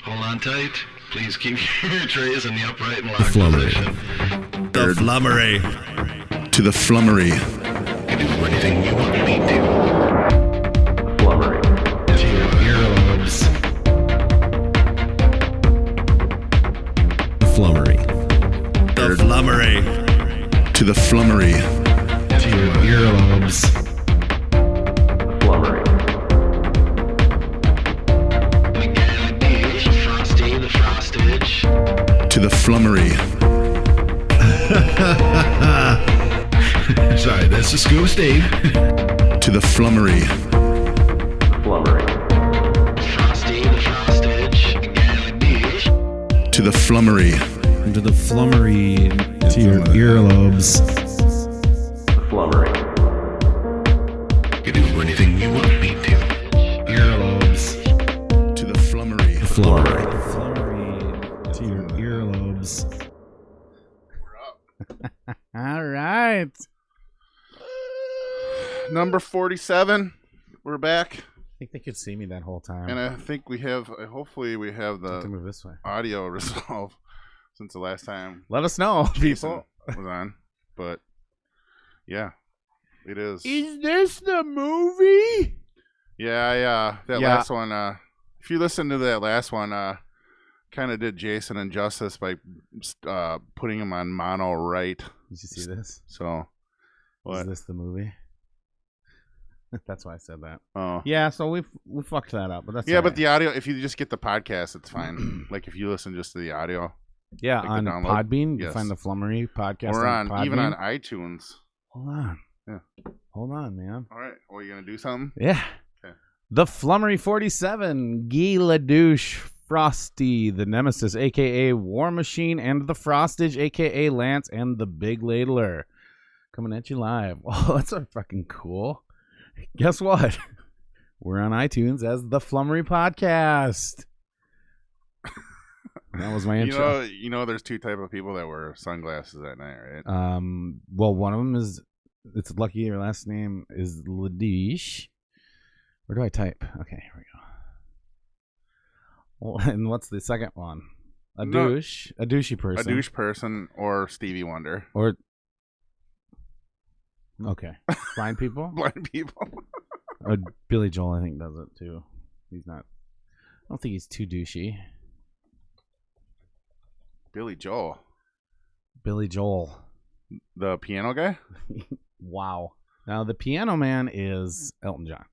Hold on tight. Please keep your trays in the upright and locked Flummery. position. The Flummery. To the Flummery. You do anything you want me to. Flummery. To your earlobes. The Flummery. The Flummery. To the Flummery. To your earlobes. Flummery. Again, the Frosty, the Frostage. To the Flummery. Sorry, this is Scuba Steve. To the Flummery. Flummery. Frosty, the Frostage. Again, the To the Flummery. Into the Flummery. To your earlobes. Flummery. You do anything you want me to. Earlobes. To the Flummery. The Flummery. The Flummery. To your earlobes. All right. Number 47. We're back. I think they could see me that whole time. And I think we have, hopefully we have to the move this way. audio resolved since the last time Let us know, Jason people. was on. But yeah, it is. Is this the movie? Yeah, that Yeah. last one, if you listen to that last one, kind of did Jason injustice by putting him on mono right. Did you see this? So, Is what? this the movie? That's why I said that. Oh. Yeah, so we fucked that up, but that's Yeah, all but right. the audio, if you just get the podcast, it's fine. Like if you listen just to the audio. Yeah, like on the download. Podbean, you Yes. find the Flummery podcast. We're on, Podbean. even on iTunes. Hold on. Yeah. Hold on, man. All right. Well, you going to do something? Yeah. Okay. The Flummery 47, Guy Ledouche, Frosty, the Nemesis, a.k.a. War Machine, and the Frostage, a.k.a. Lance, and the Big Ladler. Coming at you live. Oh, that's so fucking cool. Guess what? We're on iTunes as the Flummery Podcast. That was my intro. You know, there's two type of people that wear sunglasses at night, right? Well, one of them is, it's lucky your last name is Ledouche. Where do I type? Okay, here we go. Well, and what's the second one? A douche, a douchey person. A douche person or Stevie Wonder. Or, okay, blind people? Blind people. Or Billy Joel, I think, does it too. He's not, I don't think he's too douchey. Billy Joel. Billy Joel. The piano guy? Wow. Now, the piano man is Elton John.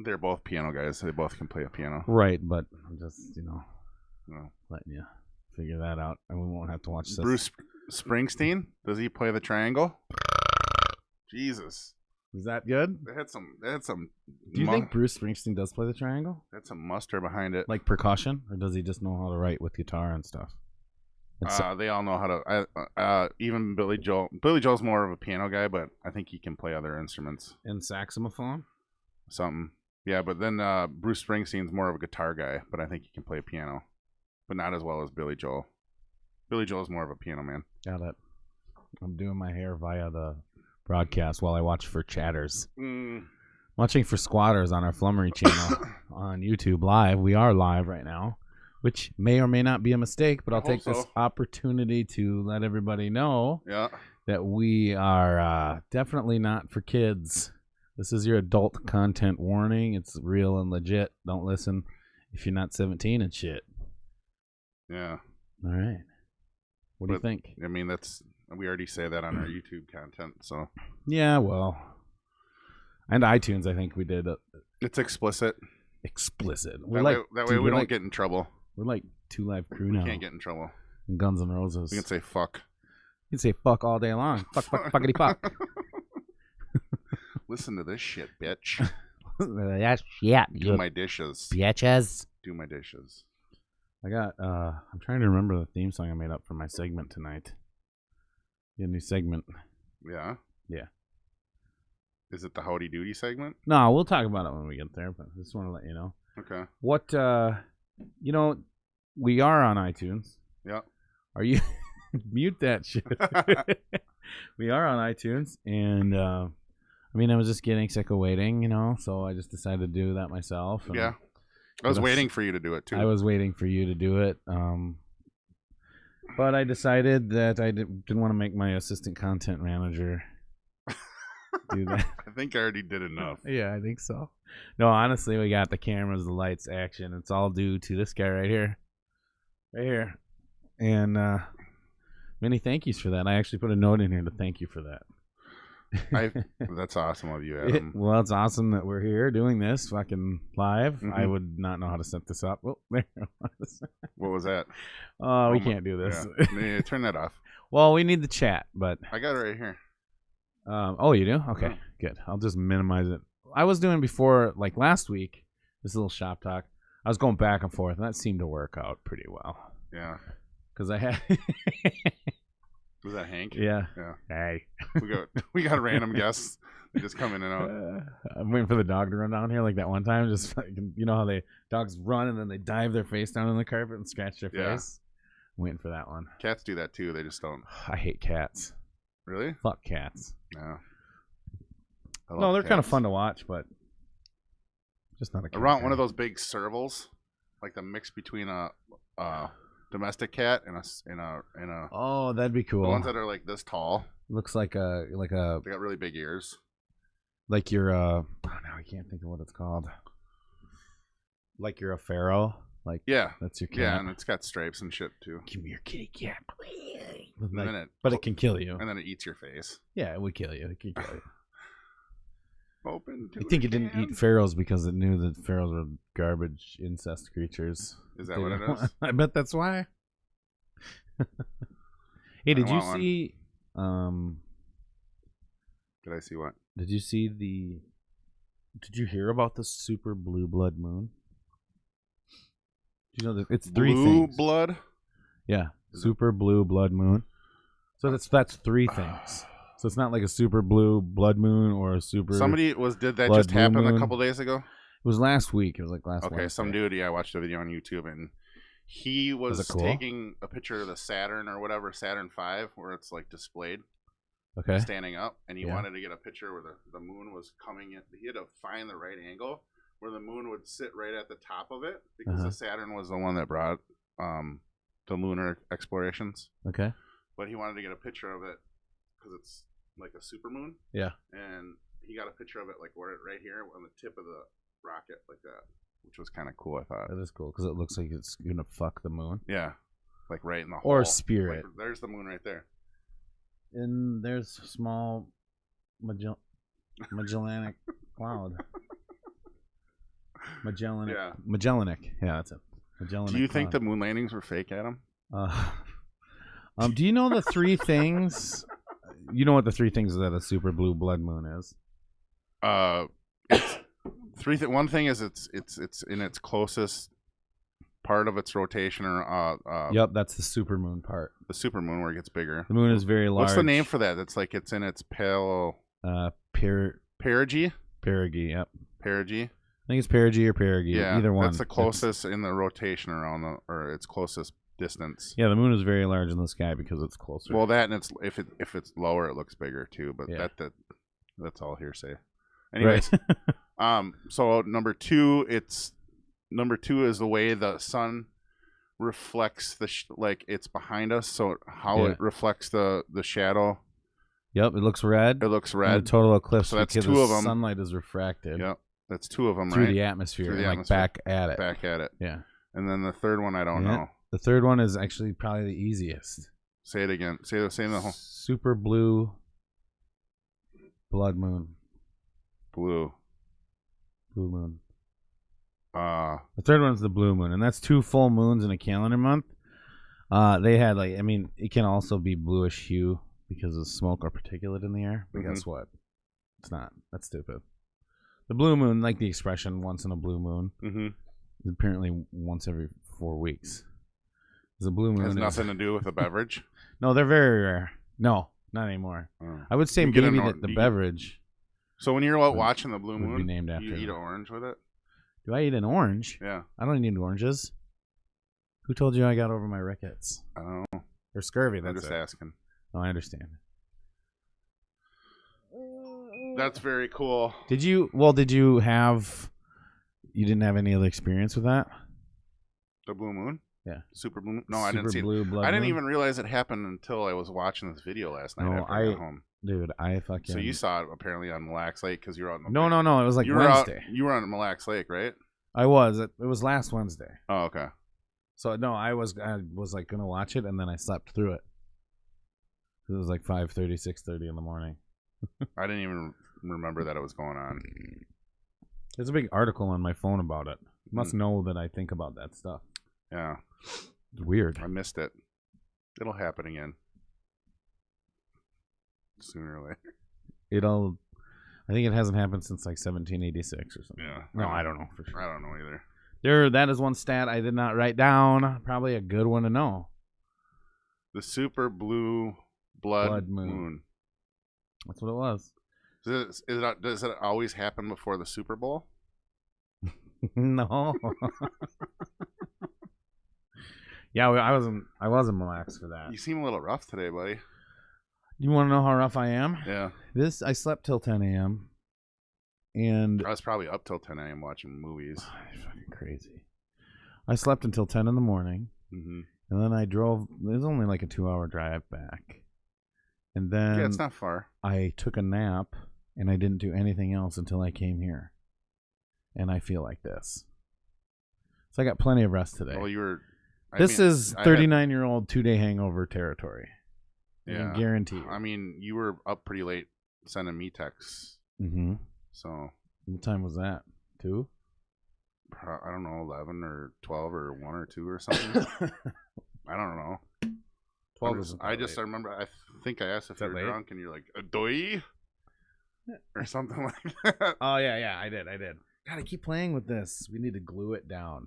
They're both piano guys. They both can play a piano. Right, but I'm just, No. letting you figure that out, and we won't have to watch this. Bruce Springsteen? Does he play the triangle? Jesus. Is that good? They had some Do you think Bruce Springsteen does play the triangle? That's some muster behind it. Like percussion? Or does he just know how to write with guitar and stuff? They all know how to. Even Billy Joel. Billy Joel's more of a piano guy, but I think he can play other instruments. And saxophone? Something. Yeah, but then Bruce Springsteen's more of a guitar guy, but I think he can play piano, but not as well as Billy Joel. Billy Joel's more of a piano man. Got it. I'm doing my hair via the broadcast while I watch for chatters. Watching for squatters on our Flummery channel on YouTube live. We are live right now, which may or may not be a mistake, but I'll take this opportunity to let everybody know that we are definitely not for kids. This is your adult content warning. It's real and legit. Don't listen if you're not 17 and shit. Yeah. All right. What do you think? I mean, we already say that on our YouTube content, so. Yeah, well. And iTunes, I think we did. It's explicit. Explicit. That way we don't get in trouble. We're like Two Live Crew now. We can't get in trouble. And Guns N' Roses. We can say fuck. You can say fuck all day long. Fuck, fuckity fuck. Listen to this shit, bitch. That's shit. Do my dishes. Bitches. Do my dishes. I got, I'm trying to remember the theme song I made up for my segment tonight. A new segment. Yeah? Yeah. Is it the Howdy Doody segment? No, we'll talk about it when we get there, but I just want to let you know. Okay. What, we are on iTunes. Yeah. Are you, mute that shit. We are on iTunes, and, I was just getting sick of waiting, so I just decided to do that myself. And yeah. I was waiting for you to do it too. I was waiting for you to do it. But I decided that I didn't want to make my assistant content manager do that. I think I already did enough. Yeah, I think so. No, honestly, we got the cameras, the lights, action. It's all due to this guy right here. Right here. And many thank yous for that. I actually put a note in here to thank you for that. That's awesome of you, Adam. Well, it's awesome that we're here doing this fucking live. Mhm. I would not know how to set this up. Oh, there it was. What was that? Oh, we can't do this. Yeah, turn that off. Well, we need the chat, but I got it right here. oh, you do? Okay, Mhm. good. I'll just minimize it. I was doing before, like last week, this little shop talk. I was going back and forth, and that seemed to work out pretty well. Yeah. Because I had. Was that Hank? Yeah. Yeah. Hey. We got random guests. They just come in and out. I'm waiting for the dog to run down here like that one time. Just like, you know how dogs run and then they dive their face down on the carpet and scratch their Yeah. face? I'm waiting for that one. Cats do that too. They just don't. I hate cats. Really? Fuck cats. No. No, they're kind of fun to watch, but just not a cat. Around one of those big servals, like the mix between a domestic cat and a. Oh, that'd be The cool. ones that are like this tall. Looks like a They got really big ears. like your oh no, I can't think of what it's called. Like you're a pharaoh. Like Yeah. that's your cat. Yeah, and it's got stripes and shit too. Give me your kitty cat. And then But it can kill you. and then it eats your face. Yeah, it would kill you. It can kill you. Open. I think it didn't eat pharaohs because it knew that pharaohs were garbage incest creatures. Is that They what it didn't is? want- I bet that's why. Hey, did you want one. see? Did I see what? Did you see the? Did you hear about the super blue blood moon? Do you know that it's three Blue things? blood. Yeah, Is it- super blue blood moon. So that's three things. So it's not like a super blue blood moon or a super. Somebody did that blood just blue happen moon. a couple days ago? It was last week. It was like last. Okay, Wednesday. some dude. Yeah, I watched a video on YouTube and he was it cool? taking a picture of the Saturn or whatever, Saturn V, where it's like displayed Okay. standing up, and he Yeah. wanted to get a picture where the moon was coming in. He had to find the right angle where the moon would sit right at the top of it because Uh-huh. the Saturn was the one that brought the lunar explorations. Okay. But he wanted to get a picture of it because it's like a supermoon. Yeah. And he got a picture of it like right here on the tip of the rocket like that, which was kind of cool, I thought. That is cool because it looks like it's gonna fuck the moon Yeah, like right in the or hole. spirit. Like, there's the moon right there. And there's a small Magellanic cloud. Magellanic. Yeah. Magellanic. Yeah, that's it. Magellanic. Do you think the cloud. moon landings were fake, Adam? Do you know the three things? You know what the three things that a super blue blood moon is? It's one thing is it's in its closest part of its rotation, or Yep, that's the super moon part. the supermoon where it gets bigger. The moon is very large. What's the name for that? It's like it's in its perigee. Perigee. Yep. Perigee. I think it's perigee or perigee. Yeah, Either one. that's the closest in the rotation around or its closest distance. Yeah, the moon is very large in the sky because it's closer. Well, that and it's if it's lower, it looks bigger too. But Yeah. that's all hearsay. Anyways, so number two is the way the sun reflects like it's behind us. So how Yeah. it reflects the shadow, Yep, it looks red. it looks In red. the total eclipse So that's because two the of 'em. sunlight is refracted Yep, that's two of them, through right? the atmosphere, Through the and, like atmosphere. back at it. Back at it. Yeah. And then the third one, I don't Yeah. know. The third one is actually probably the easiest. Say it again. Say the whole Super blue blood moon. blue. Blue moon. Uh, The third one's the blue moon, and that's 2 full moons in a calendar month. They had it can also be bluish hue because of smoke or particulate in the air. But Mhm. guess what? It's not. That's stupid. The blue moon, like the expression "once in a blue moon," mm-hmm. is apparently once every 4 weeks. The blue moon Has is, nothing to do with the beverage. No, they're very rare. No, not anymore. Oh. I would say You get maybe an or- that the you- beverage. So when you're out Would- watching the blue would be moon, named after you eat them. an orange with it. Do I eat an orange? Yeah, I don't eat oranges. Who told you I got over my rickets I don't know. or scurvy? I'm That's just it. asking. Oh, I understand. That's very cool. Did you? Well, did you have You didn't have any other experience with that? The blue moon? Yeah. Super blue moon? No, I didn't see Blue it. blood I didn't moon? even realize it happened until I was watching this video last night No, after I got home. Dude, I fucking... So you saw it apparently on Mille Lacs Lake because you're out in the No, it was like you were Wednesday. You were on Mille Lacs Lake, right? I was. It was last Wednesday. Oh, okay. So no, I was like gonna watch it, and then I slept through it. It was like 5:30, 6:30 in the morning. I didn't even remember that it was going on. There's a big article on my phone about it. You must know that I think about that stuff. Yeah. It's weird. I missed it. It'll happen again. Sooner or later. I think it hasn't happened since like 1786 or something. Yeah. No, I don't know for sure. I don't know either. That is one stat I did not write down. Probably a good one to know. The super blue blood moon. moon. That's what it was. Does it always happen before the Super Bowl? No. Yeah, I wasn't relaxed for that. You seem a little rough today, buddy. You want to know how rough I am? Yeah. I slept till 10 a.m. and I was probably up till 10 a.m. watching movies. fucking crazy. I slept until 10 in the morning, Mm-hmm. and then I drove. It was only like a 2-hour drive back, and then Yeah, it's not far. I took a nap, and I didn't do anything else until I came here, and I feel like this. So I got plenty of rest today. Well, This is 39-year-old 2-day hangover territory. Yeah, I guarantee you. I mean, you were up pretty late sending me texts. Mm-hmm. So What time was that? 2? I don't know, 11 or 12 or 1 or 2 or something. I don't know. 12 is. I remember. I think I asked if you that were late? drunk, and you're like, "Doy," or something like that. Oh yeah, I did. God, I keep playing with this. We need to glue it down.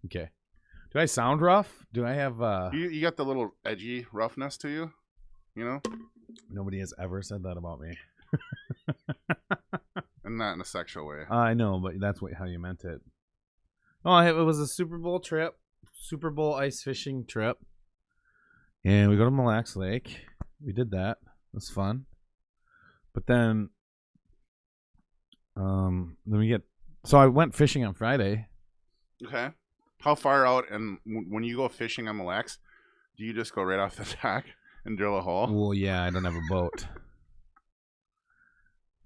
Okay. Do I sound rough? Do I have You got the little edgy roughness to you, you know, Nobody has ever said that about me. and not in a sexual way. I know, but that's how you meant it. Oh, it was a Super Bowl trip, Super Bowl ice fishing trip, and we go to Mille Lacs Lake. We did that. It was fun. But then, so I went fishing on Friday. Okay. How far out? And when you go fishing on Mille Lacs, do you just go right off the dock and drill a hole? Well, yeah, I don't have a boat.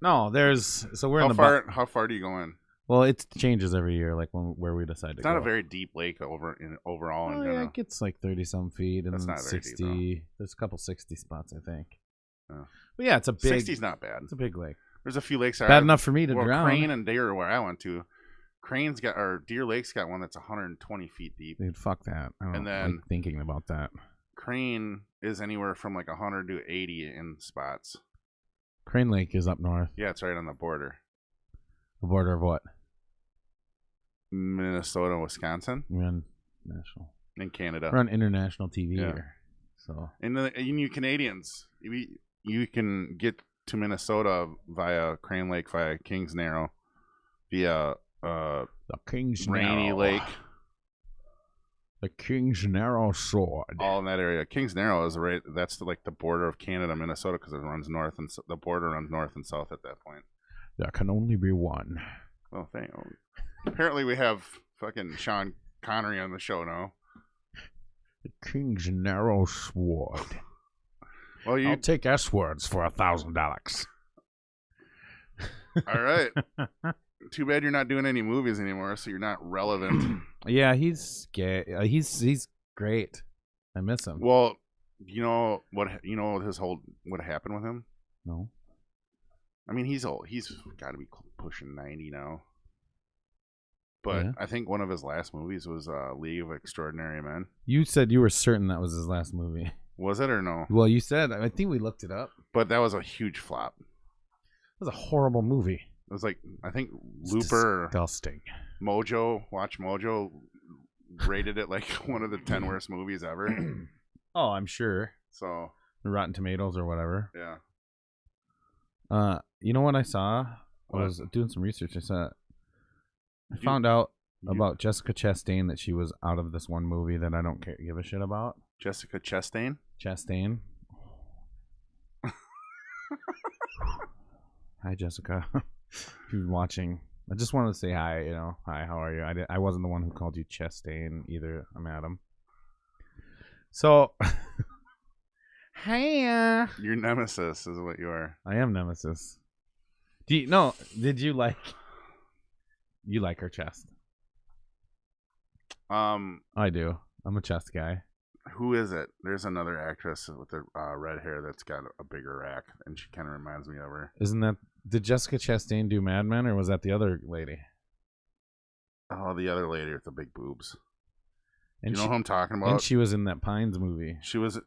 No, we're in the how far do you go in? Well, it changes every year, like where we decide to It's go. not a very deep lake overall. Oh, yeah, it gets like 30-some feet, and That's then not very 60. deep, There's a couple 60 spots, I think. Oh. But yeah, it's a big. 60's not bad. It's a big lake. There's a few lakes. Bad enough for me to drown. Crane and Deer, where I went to, Deer Lake's got one that's 120 feet deep. Dude, fuck that. I don't And then- like thinking about that. Crane is anywhere from like 100 to 80 in spots. Crane Lake is up north. Yeah, it's right on the border. The border of what? Minnesota, Wisconsin, We're on national. and Canada. We're on international TV Yeah. here. So And you Canadians, you can get to Minnesota via Crane Lake, via Kings Narrow, via the King's Rainy Narrow. Lake, The King's Narrow Sword. all in that area. Kings Narrow is that's like the border of Canada, Minnesota, because it runs north, and the border runs north and south at that point. There can only be one. Well, apparently we have fucking Sean Connery on the show now. The King's Narrow Sword. Well, I'll take S words for $1,000. all right. Too bad you're not doing any movies anymore, so you're not relevant. Yeah, he's gay. He's great. I miss him. Well, you know what happened with him? No. I mean, he's old. He's got to be pushing 90 now. But Yeah. I think one of his last movies was League of Extraordinary Men. You said you were certain that was his last movie. Was it or no? Well, you said. I think we looked it up. But that was a huge flop. It was a horrible movie. It was like, I think It's Looper, disgusting. Watch Mojo rated it like one of the 10 worst movies ever. Oh, I'm sure. So, Rotten Tomatoes or whatever. yeah. You know what I saw? I What? was doing some research. I found out about Jessica Chastain that she was out of this one movie that I don't give a shit about. Jessica Chastain? Chastain. Hi, Jessica. If you're watching, I just wanted to say hi. Hi. How are you? I wasn't the one who called you Chastain either. I'm Adam. So, hey. Your nemesis is what you are. I am Nemesis. Did you like? You like her chest? I do. I'm a chest guy. Who is it? There's another actress with the red hair that's got a bigger rack, and she kind of reminds me of her. Isn't that? Did Jessica Chastain do Mad Men, or was that the other lady? Oh, the other lady with the big boobs. And you know who I'm talking about? And she was in that Pines movie. She was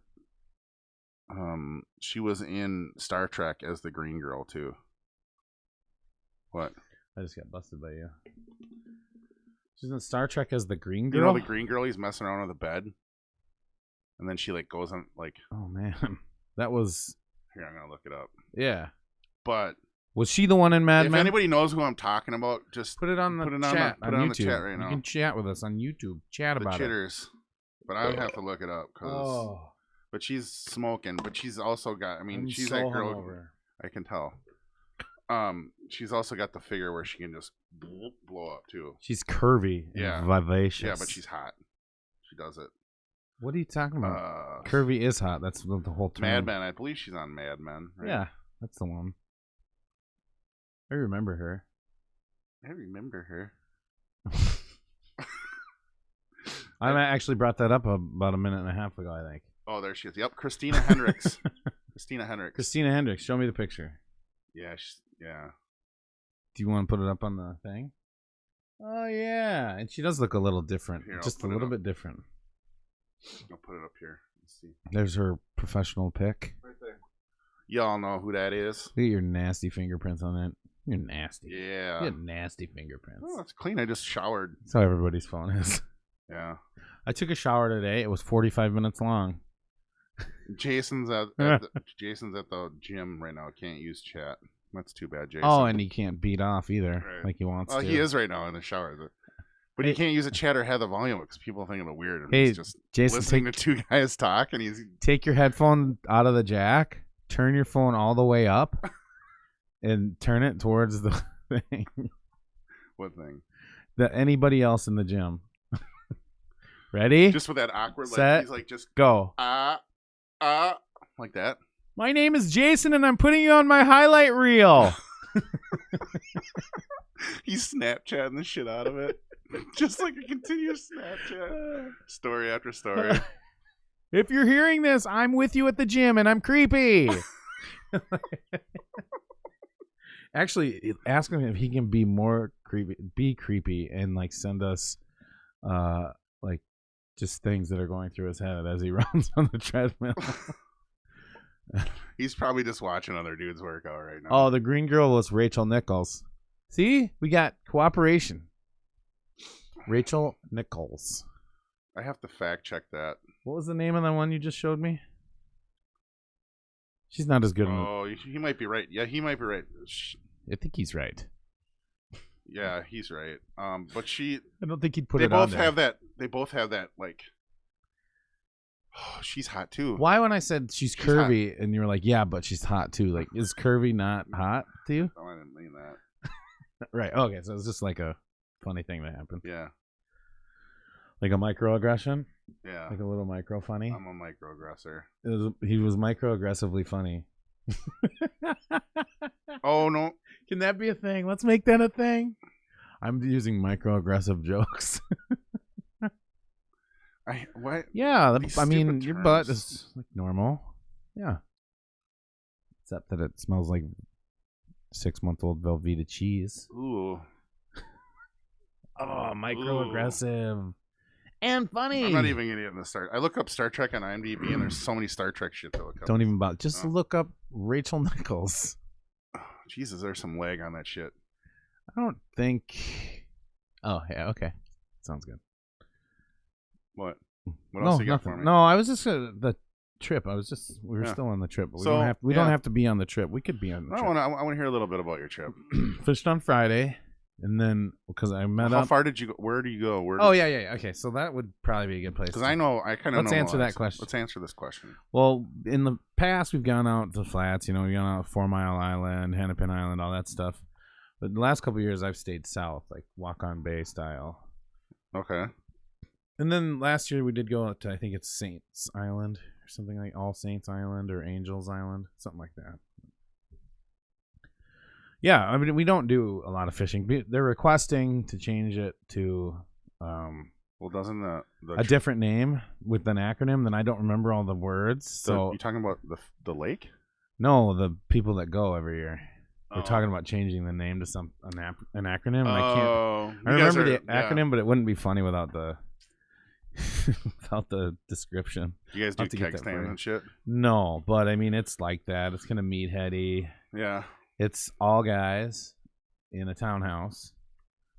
in Star Trek as the Green Girl too. What? I just got busted by you. She's in Star Trek as the Green Girl. You know the Green Girl? He's messing around on the bed, and then she like goes on like. Oh man, that was. Here, I'm gonna look it up. Yeah, but was she the one in Mad Men? If anybody knows who I'm talking about, just put it on the chat on YouTube. The chat right now. You can chat with us on YouTube. Chat about chitters. But I would have to look it up because. But she's smoking. But she's also got. I mean, she's so that girl. hungover. I can tell. She's also got the figure where she can just blow up too. She's curvy. Yeah. And vivacious. Yeah, but she's hot. She does it. What are you talking about? Curvy is hot. That's the whole term. Mad Men. I believe she's on Mad Men. Right? Yeah, that's the one. I remember her. I actually brought that up about a minute and a half ago, I think. Oh, there she is. Yep, Christina Hendricks. Christina Hendricks. Show me the picture. Yeah, yeah. Do you want to put it up on the thing? Oh, yeah. And she does look a little different. Here, just a little bit different. I'll put it up here. Let's see. There's her professional pic. Right there. Y'all know who that is. Look at your nasty fingerprints on that. You're nasty. Yeah. You have nasty fingerprints. Oh, that's clean. I just showered. That's how everybody's phone is. Yeah. I took a shower today. It was 45 minutes long. Jason's at the gym right now. Can't use chat. That's too bad, Jason. Oh, and he can't beat off either, like he wants to. He is right now in the shower. But he can't use a chat or have the volume because people think it weird. And hey, he's just Jason, listening to two guys talk, and he's take your headphone out of the jack, turn your phone all the way up, and turn it towards the thing. What thing? Anybody else in the gym. Ready? Just with that awkward, set, he's like, just go. Like that. My name is Jason, and I'm putting you on my highlight reel. He's Snapchatting the shit out of it. Just like a continuous Snapchat. Story after story. If you're hearing this, I'm with you at the gym, and I'm creepy. Actually, ask him if he can be more creepy, and like send us like just things that are going through his head as he runs on the treadmill. He's probably just watching other dudes work out right now. Oh, the green girl was Rachel Nichols. See, we got cooperation. Rachel Nichols. I have to fact check that. What was the name of the one you just showed me? She's not as good. Oh, he might be right. Yeah, he might be right. I think he's right. Yeah, he's right. But I don't think he'd put it on there. They both have that, like, oh, she's hot too. Why when I said she's curvy hot. And you were like, yeah, but she's hot too. Like, is curvy not hot to you? Oh, I didn't mean that. Right. Okay. So it's just like a funny thing that happened. Yeah. Like a microaggression? Yeah. Like a little micro funny? I'm a microaggressor. He was microaggressively funny. Oh, no. Can that be a thing? Let's make that a thing. I'm using microaggressive jokes. What? Yeah, I mean, terms. your butt is like normal. Yeah. Except that it smells like 6-month-old Velveeta cheese. Ooh. Oh, microaggressive. And funny. I'm not even going to get into Star. I look up Star Trek on IMDb, and there's so many Star Trek shit to look up. Don't even bother. Just look up Rachel Nichols. Oh, Jesus, there's some lag on that shit. I don't think. Oh, yeah, okay. Sounds good. What else you got nothing. for me? No, I was just the trip. We were still on the trip, but we don't have to be on the trip. We could be on the trip. I want to hear a little bit about your trip. Fished on Friday, and then because I met up. How far did you go? Where do you go? Yeah. Okay, so that would probably be a good place. Because I kind of know. Let's answer that question. Let's answer this question. Well, in the past, we've gone out to flats. We've gone out 4 Mile Island, Hennepin Island, all that stuff. But the last couple of years, I've stayed south, like Walk-on Bay style. Okay. And then last year we did go to, I think it's Saints Island or something like All Saints Island or Angels Island, something like that. Yeah, I mean, we don't do a lot of fishing. They're requesting to change it to Well, doesn't a different name with an acronym. Then I don't remember all the words. So you talking about the lake? no, the people that go every year. We're Oh. talking about changing the name to an acronym. And I Oh, can't. I remember the acronym, but it wouldn't be funny without the without the description. You guys I'll do have to get keg that for stands you. and shit. No, but I mean it's like that. It's kind of meatheady. Yeah. It's all guys in a townhouse.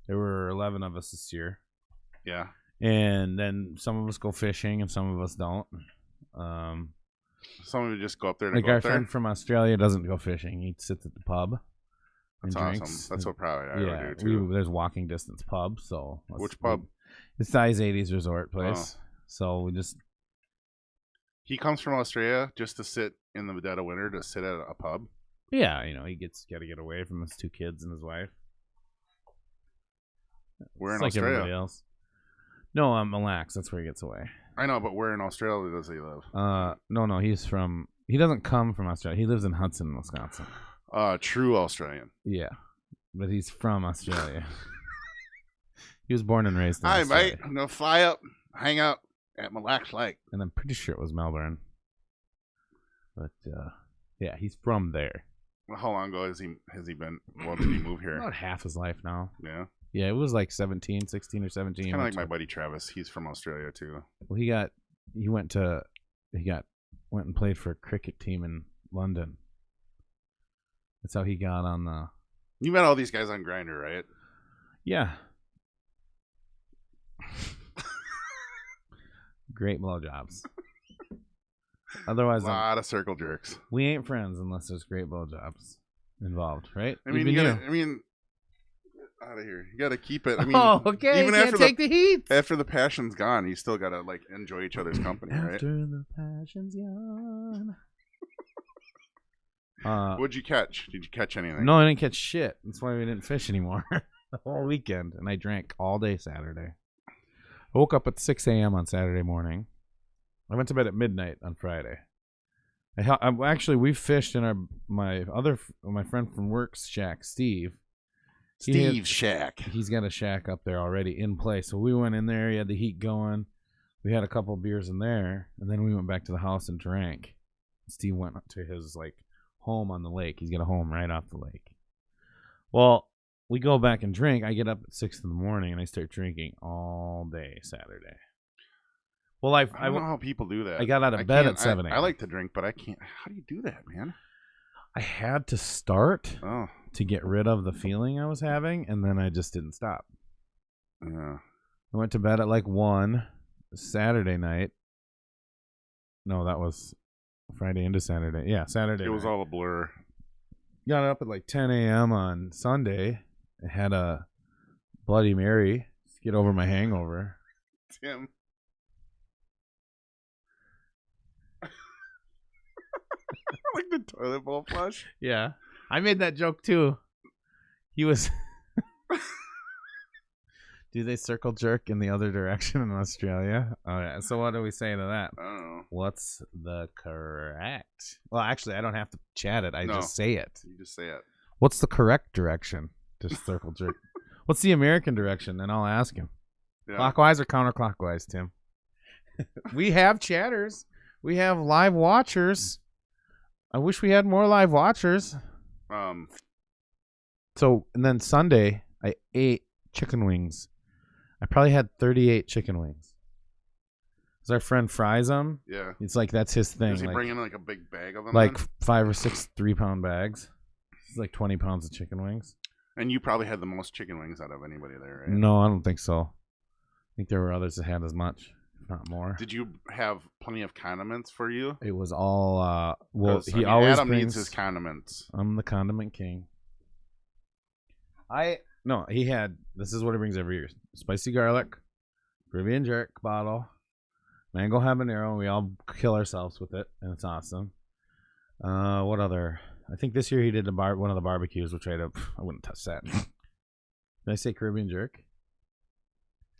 There were 11 of us this year, Yeah. and then some of us go fishing and some of us don't. Some of you just go up there to Like go our up there. friend from Australia doesn't go fishing. He sits at the pub and That's awesome. drinks. That's what probably I yeah, would do too. there's walking distance pub. So Which pub? It's Size 80s Resort place. So we just He comes from Australia just to sit in the dead of winter to sit at a pub. he got to get away from his 2 kids and his wife. We're It's in like everybody Australia. else. No, Mille Lacs. That's where he gets away. I know, but where in Australia does he live? No, he doesn't come from Australia. He lives in Hudson, Wisconsin. True Australian. Yeah, but he's from Australia. He was born and raised in Hi, Australia. mate. I'm gonna fly up, hang out at Mille Lacs Lake. And I'm pretty sure it was Melbourne. But yeah, he's from there. How long ago has he been? Well, did he move here? About half his life now. Yeah. Yeah, it was like 16 or 17. Kind of like my buddy Travis. He's from Australia too. Well, he went and played for a cricket team in London. That's how he got on the. You met all these guys on Grindr, right? Yeah. Great blowjobs. Otherwise, A lot of circle jerks. we ain't friends unless there's great blowjobs involved, right? I mean, Even get out of here. You gotta keep it. I mean, oh, okay. even You after can't take the heat. after the passion's gone, you still gotta like enjoy each other's company, right? After the passion's gone. What'd you catch? Did you catch anything? No, I didn't catch shit. That's why we didn't fish anymore the whole weekend, and I drank all day Saturday. I woke up at 6 a.m. on Saturday morning. I went to bed at midnight on Friday. We fished in my friend from work's shack, Steve. Steve's shack. He's got a shack up there already in place. So we went in there. He had the heat going. We had a couple of beers in there, and then we went back to the house and drank. Steve went to his home on the lake. He's got a home right off the lake. Well, we go back and drink. I get up at 6 in the morning and I start drinking all day Saturday. Well, I don't know how people do that. I got out of bed at 7 I a.m. like to drink, but I can't. How do you do that, man? I had to start Oh, to get rid of the feeling I was having, and then I just didn't stop. yeah. I went to bed at 1 Saturday night. No, that was Friday into Saturday. Yeah, Saturday. It was night. all a blur. Got up at 10 a.m. on Sunday. I had a Bloody Mary to get over my hangover. Tim. Like the toilet bowl flush. Yeah, I made that joke too. He was. Do they circle jerk in the other direction in Australia? Oh yeah. So what do we say to that? I don't know. What's the correct? Well, actually, I don't have to chat it. I No. just say it. You just say it. What's the correct direction to circle jerk? What's the American direction? And I'll ask him. Yeah. Clockwise or counterclockwise, Tim? We have chatters. We have live watchers. I wish we had more live watchers. So, and then Sunday, I ate chicken wings. I probably had 38 chicken wings. Because our friend fries them. Yeah. It's that's his thing. Does he bring in a big bag of them? like then? 5 or 6 3-pound bags. It's 20 pounds of chicken wings. And you probably had the most chicken wings out of anybody there, right? No, I don't think so. I think there were others that had as much, if not more. Did you have plenty of condiments for you? It was all well. 'Cause, He always Adam brings needs his condiments. I'm the condiment king. He had. This is what he brings every year: spicy garlic, Peruvian jerk bottle, mango habanero. We all kill ourselves with it, and it's awesome. What other? I think this year he did one of the barbecues, which I wouldn't touch that. Did I say Caribbean jerk?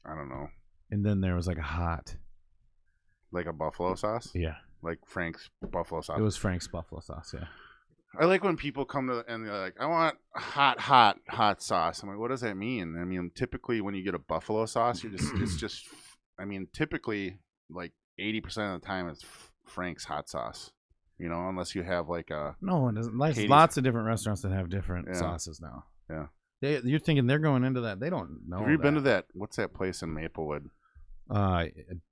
I don't know. And then there was like a hot. Like a buffalo sauce? Yeah. Like Frank's buffalo sauce. It was Frank's buffalo sauce, yeah. I like when people come to and they're like, I want hot sauce. I'm like, what does that mean? I mean, typically when you get a buffalo sauce, it's just, I mean, typically like 80% of the time it's Frank's hot sauce. You know, unless you have like a... No, it doesn't. There's Katie's. lots of different restaurants that have different Yeah. sauces now. Yeah. You're thinking they're going into that. They don't know. Have you been to that? What's that place in Maplewood?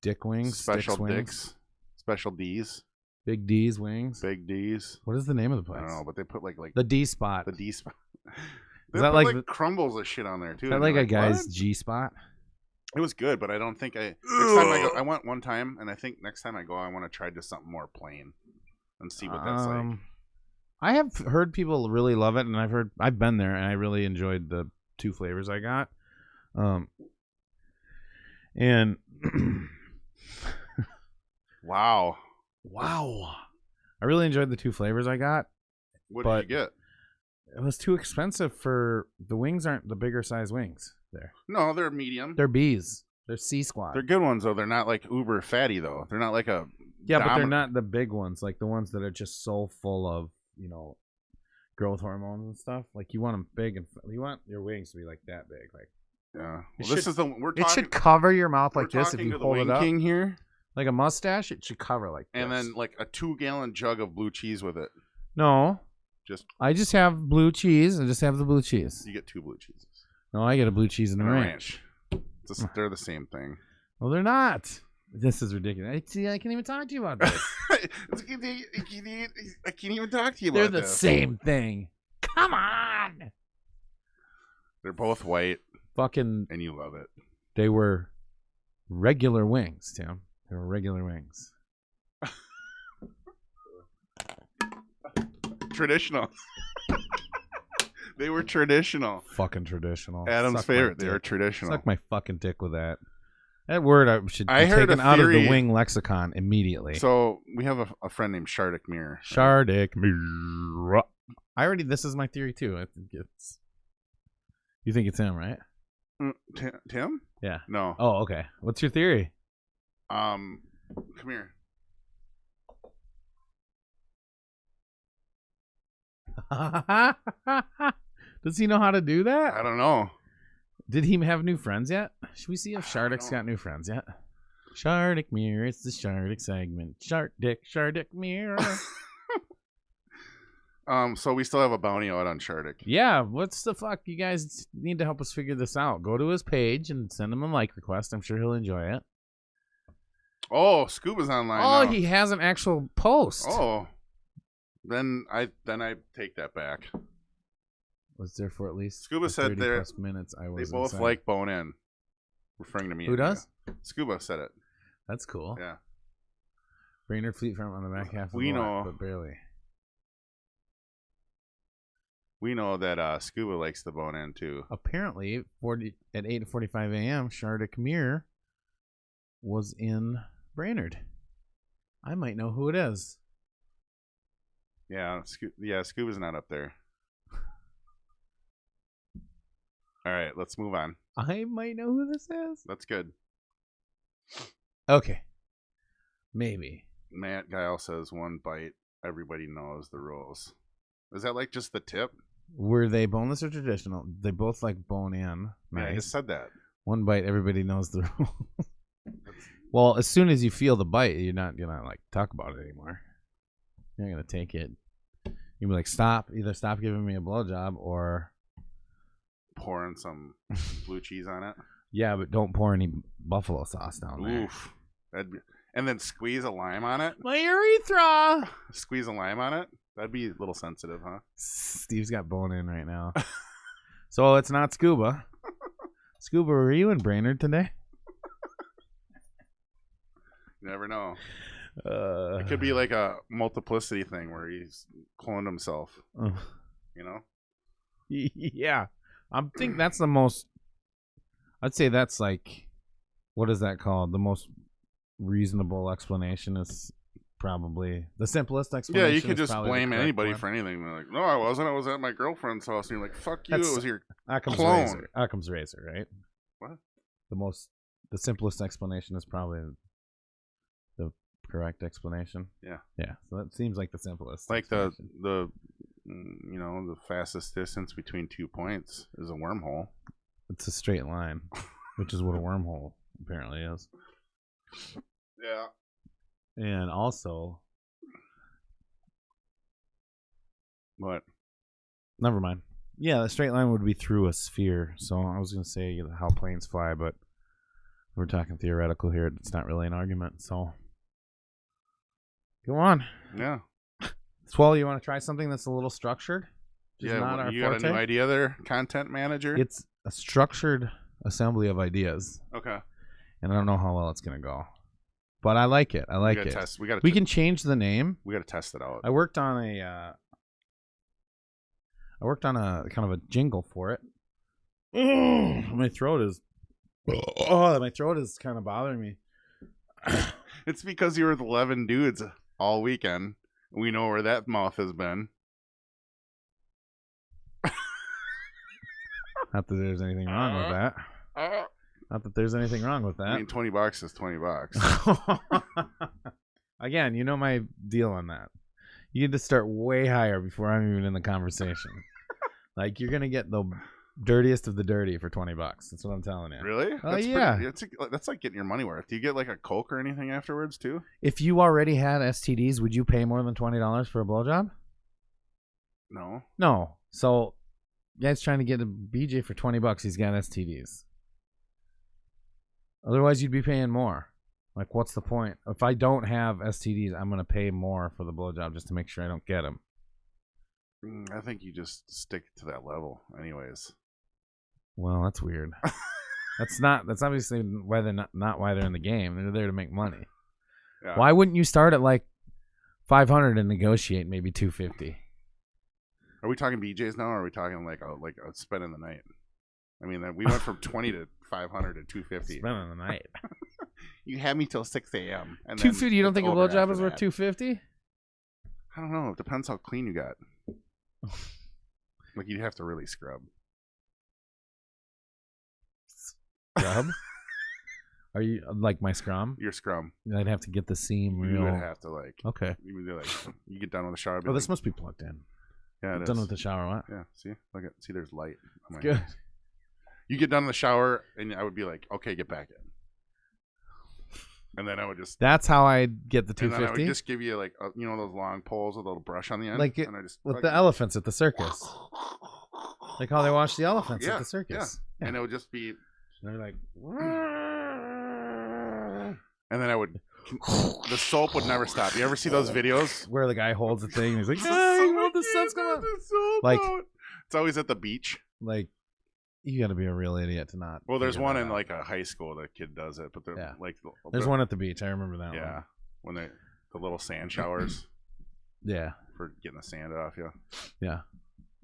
Dick Wings? Special Dick's Wings? Dicks? Special D's? Big D's Wings? Big D's? What is the name of the I place? don't know, but they put like The D spot. the D spot. Is that like crumbles of shit on there too? Is that and like you're a guy's "What?" G spot? It was good, but I don't think next time I go, I went one time, and I think next time I go, I want to try just something more plain and see what that's like. I have heard people really love it, and I've been there, and I really enjoyed the 2 flavors I got. And Wow, I really enjoyed the 2 flavors I got. what But- did you get? It was too expensive for the wings. Aren't the bigger size wings there? No, they're medium. They're B's. They're C squad. They're good ones though. They're not like uber fatty though. They're not like a Yeah, but they're dominant- not the big ones, like the ones that are just so full of, growth hormones and stuff. Like you want them big, and you want your wings to be like that big. Like Yeah. It Well, this should- is the we're it talking. should cover your mouth we're like this if talking you to the hold it Wing up. King here, Like a mustache, it should cover like this. and then like a 2-gallon jug of blue cheese with it. No, Just I just have blue cheese. I just have the blue cheese. you get 2 blue cheeses No, I get a blue cheese and a and a ranch. They're the same thing. Well, they're not. This is ridiculous. See, I can't even talk to you about this. I can't even talk to you about They're the this. same thing. Come on. They're both white, Fucking, and you love it. they were regular wings, Tim. They were regular wings. Traditional. They were traditional. Fucking traditional. Adam's Suck my favorite. They were dick. traditional. Suck my fucking dick with that. That word should be I heard taken a out of the theory- wing lexicon immediately. So we have a friend named Shardik Mir. Shardik. This is my theory too. I think it's. You think it's him, right? Tim? Yeah. No. Oh, okay. What's your theory? Come here. Does he know how to do that? I don't know. Did he have new friends yet? Should we see if Shardik's know. got new friends yet? Shardik Mirror, it's the Shardik segment. Shardik Mirror. So we still have a bounty out on Shardik. Yeah, what's the fuck? You guys need to help us figure this out. Go to his page and send him a like request. I'm sure he'll enjoy it. Oh, Scuba's online Oh, now. he has an actual post. Oh. Then I take that back. Was there for at least Scuba the said 30 there- plus minutes I They was both inside. like bone in. Referring to me. Who and you. does? Scuba said it. That's cool. Yeah. Brainerd Fleet Farm on the back half of We the lot, know. but barely. We know that Scuba likes the bone in too. Apparently, at 8:45 a.m., Shardik Mirror was in Brainerd. I might know who it is. Yeah, Scuba's not up there. All right, let's move on. I might know who this is. That's good. Okay. Maybe. Matt Guile says 1 bite. Everybody knows the rules. Is that like just the tip? Were they boneless or traditional? They both like bone in. Yeah, I Nice. just said that. 1 bite, everybody knows the rule. Well, as soon as you feel the bite, you're not gonna like talk about it anymore. You're not gonna take it. You'll be like, stop. Either stop giving me a blowjob or Pouring some blue cheese on it. yeah, but don't pour any buffalo sauce down there. Oof. And then squeeze a lime on it. My urethra. Squeeze a lime on it. That'd be a little sensitive, huh? Steve's got bone in right now. So it's not Scuba. Scuba, were you in Brainerd today? You never know. It could be like a multiplicity thing where he's cloned himself. You know? Yeah. I think that's the most. I'd say that's like, what is that called? The most reasonable explanation is probably the simplest Yeah, explanation. you could is just probably the blame correct anybody one. for anything. They're like, no, I wasn't. I was at my girlfriend's house. And you're like, fuck you. That's It was your Occam's clone. razor. Occam's razor, right? What? The simplest explanation is probably the correct explanation. Yeah. Yeah. So that seems like the simplest. Like explanation. the the fastest distance between 2 points is a wormhole. It's a straight line, which is what a wormhole apparently is. Yeah. And also, What? never mind. Yeah, the straight line would be through a sphere. So I was going to say how planes fly, but we're talking theoretical here. It's not really an argument. So go on. Yeah. Swallow, you want to try something that's a little structured? Just Yeah. not our You got a forte? new idea there, content manager? It's a structured assembly of ideas, Okay. and I don't know how well it's going to go. But I like it. I like it. Test. We can change the name. We got to test it out. I worked on a kind of a jingle for it. My throat is kind of bothering me. It's because you were with 11 dudes all weekend. We know where that mouth has been. Not that there's anything wrong with that. Not that there's anything wrong with I that. mean, $20 is $20. Again, you know my deal on that. You need to start way higher before I'm even in the conversation. Like, you're gonna get the dirtiest of the dirty for $20. That's what I'm telling you. Really? Oh, yeah. That's like getting your money worth. Do you get like a Coke or anything afterwards too? If you already had STDs, would you pay more than $20 for a blowjob? No. No. So, guy's trying to get a BJ for $20. He's got STDs. Otherwise, you'd be paying more. Like, what's the point? If I don't have STDs, I'm gonna pay more for the blowjob just to make sure I don't get them. I think you just stick to that level, anyways. Well, that's weird. That's obviously why they're not why they're in the game. They're there to make money. Yeah. Why wouldn't you start at like 500 and negotiate maybe 250? Are we talking BJ's now, or are we talking like a spending the night? I mean, we went from 20 to 500 to 250. Spending the night. You had me till 6 a.m. and 250. You don't think a over blowjob after is worth that. 250? I don't know. It depends how clean you got. Like, you'd have to really scrub. Scrub? Are you like my scrum? Your scrum. I'd have to get the seam You real. would have to Okay. You would you get done with the shower. Oh, this must be plugged in. Yeah, it is. Done with the shower. What? Yeah. See, see, there's light. on my Good. hands. You get done in the shower, and I would be like, "Okay, get back in." And then I would just. That's how I get the And then I 250. would just give you like those long poles with a little brush on the end, Like it- and I just with the elephants at the circus. Like how they watch the elephants at the circus. Yeah. and it would just be, They're like, and then I would, the soap would never stop. You ever see those videos? where the guy holds the thing and he's like, The "Ah, soap, what the sun's yeah, coming out." the soap Like- out. It's always at the beach. Like, you got to be a real idiot to not. Well, there's figure one that in out. like a high school. The kid does it, but they're Yeah. like There's one at the beach. I remember that Yeah, one. when the little sand showers Yeah. for getting the sand off you. Yeah.